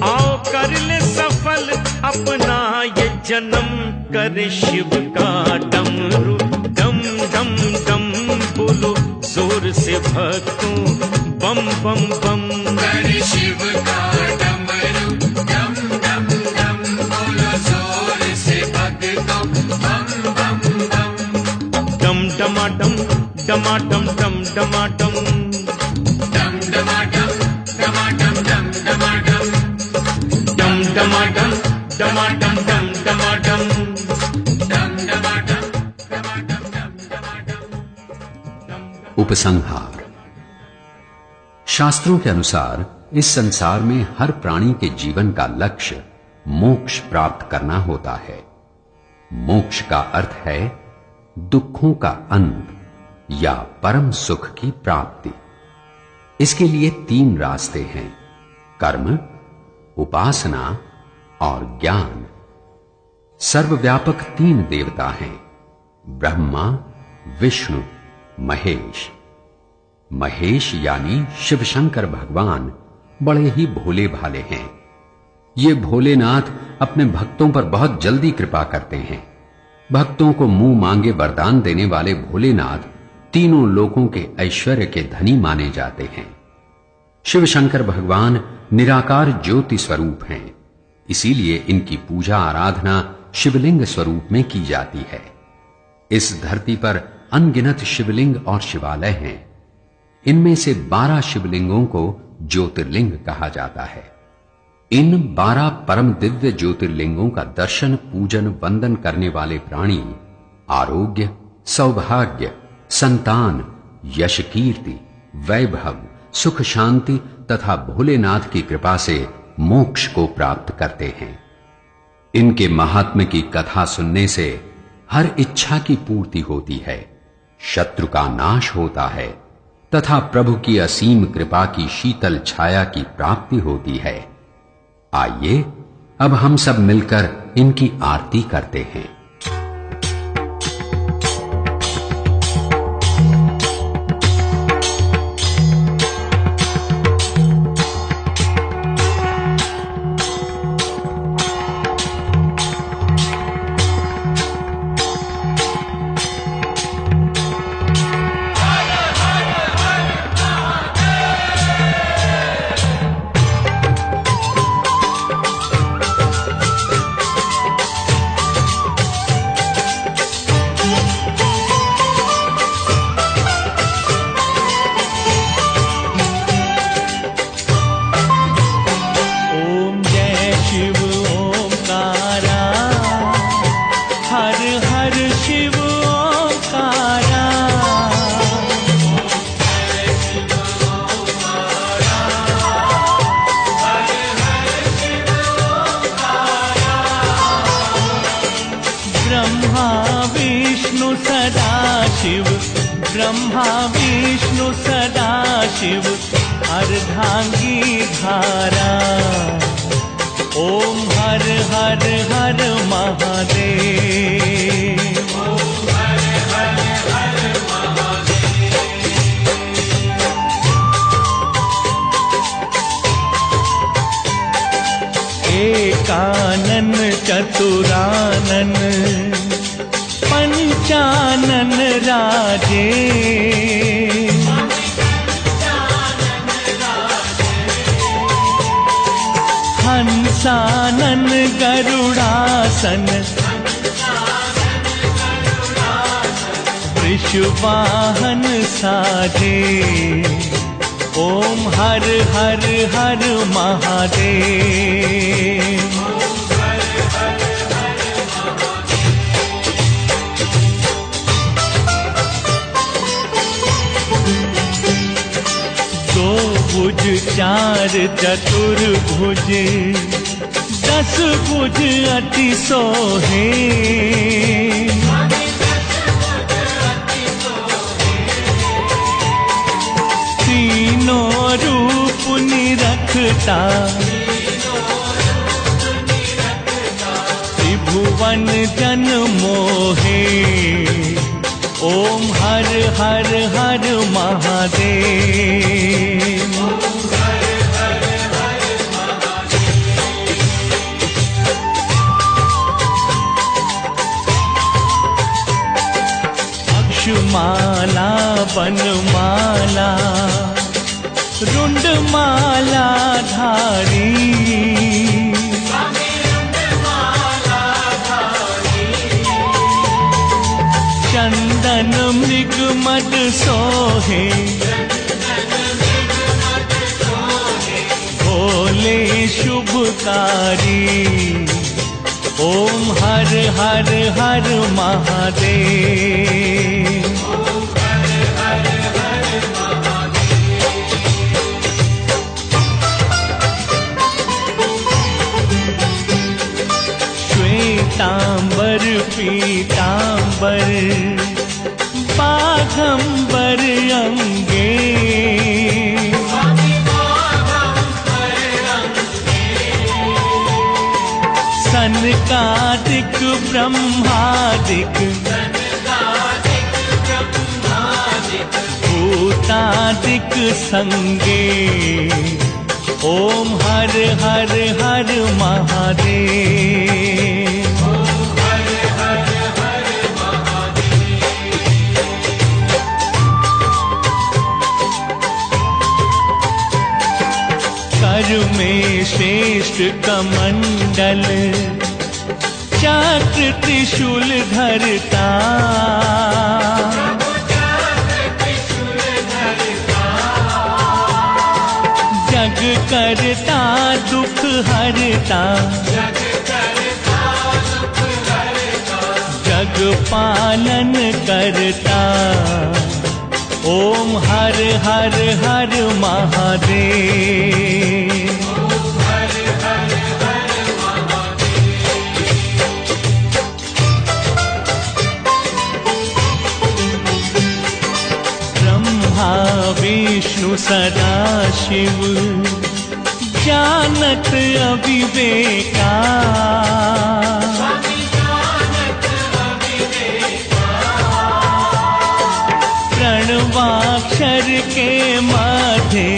आओ कर ले सफल अपना ये जन्म, करे शिव का डमरू डम डम डम बोलो जोर से भक्तों बम बम बम। करे शिव का डमरू डम डम डम बोलो जोर से भक्तों बम बम बम। डम डमाडम डमाडम डम डमाडम डम डमाडम डमाडम डम डमाडम डम डमाडम डमाडम डम डमाडम डम डमाडम डमाडम डम डमाडम। उपसंहार। शास्त्रों के अनुसार इस संसार में हर प्राणी के जीवन का लक्ष्य मोक्ष प्राप्त करना होता है। मोक्ष का अर्थ है दुखों का अंत या परम सुख की प्राप्ति। इसके लिए 3 रास्ते हैं: कर्म, उपासना और ज्ञान। सर्वव्यापक 3 देवता हैं: ब्रह्मा, विष्णु, महेश। महेश यानी शिव शंकर भगवान बड़े ही भोले भाले हैं। ये भोलेनाथ अपने भक्तों पर बहुत जल्दी कृपा करते हैं। भक्तों को मुंह मांगे वरदान देने वाले भोलेनाथ तीनों लोकों के ऐश्वर्य के धनी माने जाते हैं। शिव शंकर भगवान निराकार ज्योति स्वरूप हैं, इसीलिए इनकी पूजा आराधना शिवलिंग स्वरूप में की जाती है। इस धरती पर अनगिनत शिवलिंग और शिवालय हैं। इनमें से 12 शिवलिंगों को ज्योतिर्लिंग कहा जाता है। इन 12 परम दिव्य ज्योतिर्लिंगों का दर्शन, पूजन, वंदन करने वाले प्राणी आरोग्य, सौभाग्य, संतान, यश, कीर्ति, वैभव, सुख, शांति तथा भोलेनाथ की कृपा से मोक्ष को प्राप्त करते हैं। इनके महात्म्य की कथा सुनने से हर इच्छा की पूर्ति होती है, शत्रु का नाश होता है तथा प्रभु की असीम कृपा की शीतल छाया की प्राप्ति होती है। आइए अब हम सब मिलकर इनकी आरती करते हैं। हर हर शिव ओंकारा। ब्रह्मा विष्णु सदाशिव, ब्रह्मा विष्णु सदाशिव अर्धांगी धारा। ओम हर हर हर महादेव। ओम हर हर हर महादेव। एकानन चतुरानन पंचानन राजे। हंसानन गरुड़ासन, वृषवाहन साजे। ओम हर हर हर महादेव। दो भुज चार चतुर्भुज, 10 भुज अति सोहे। तीनों रूप निरखता, त्रिभुवन जन मोहे। ओम हर हर हर महादेव। अक्षमाला बनमाला रुंडमाला धारी। चंदन मृग मद सोहे, भोले शुभकारी। ओम हर हर हर महादेव। श्वेतांबर पीतांबर बाघंबर अंगे। सनकादिक ब्रह्मादिक, भूतादिक संगे। ओम हर हर हर महादेव। कर में श्रेष्ठ कमंडल, चक्र त्रिशूल धरता। जग करता दुख हरता, जग पालन करता। ओम हर हर हर महादेव। ब्रह्मा विष्णु सदाशिव जानत अविवेका। प्रणवाक्षर के माथे,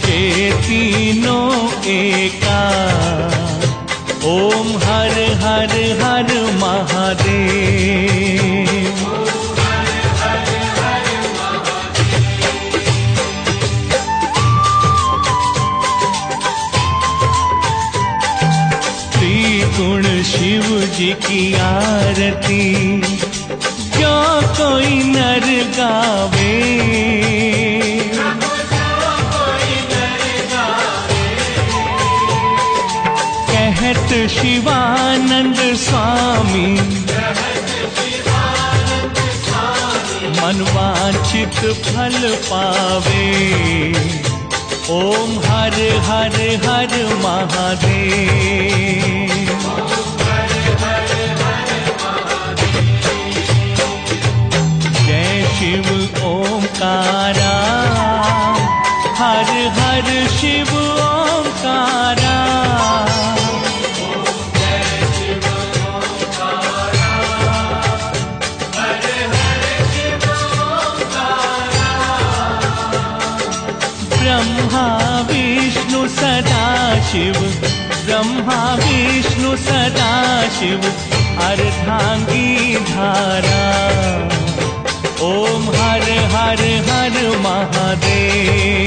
के तीनों एका। ओम हर हर हर महादेव। त्रिगुण शिव जी की आरती, जो कोई नर गावे। कह रहत शिवानंद स्वामी, मनवांछित फल पावे। ओम हर हर हर महादेव। जय शिव ओमकारा, हर हर शिव ओमकारा। ब्रह्मा विष्णु सदा शिव, ब्रह्मा विष्णु सदा शिव, अर्धांगी धारा। ओम हर हर हर महादेव।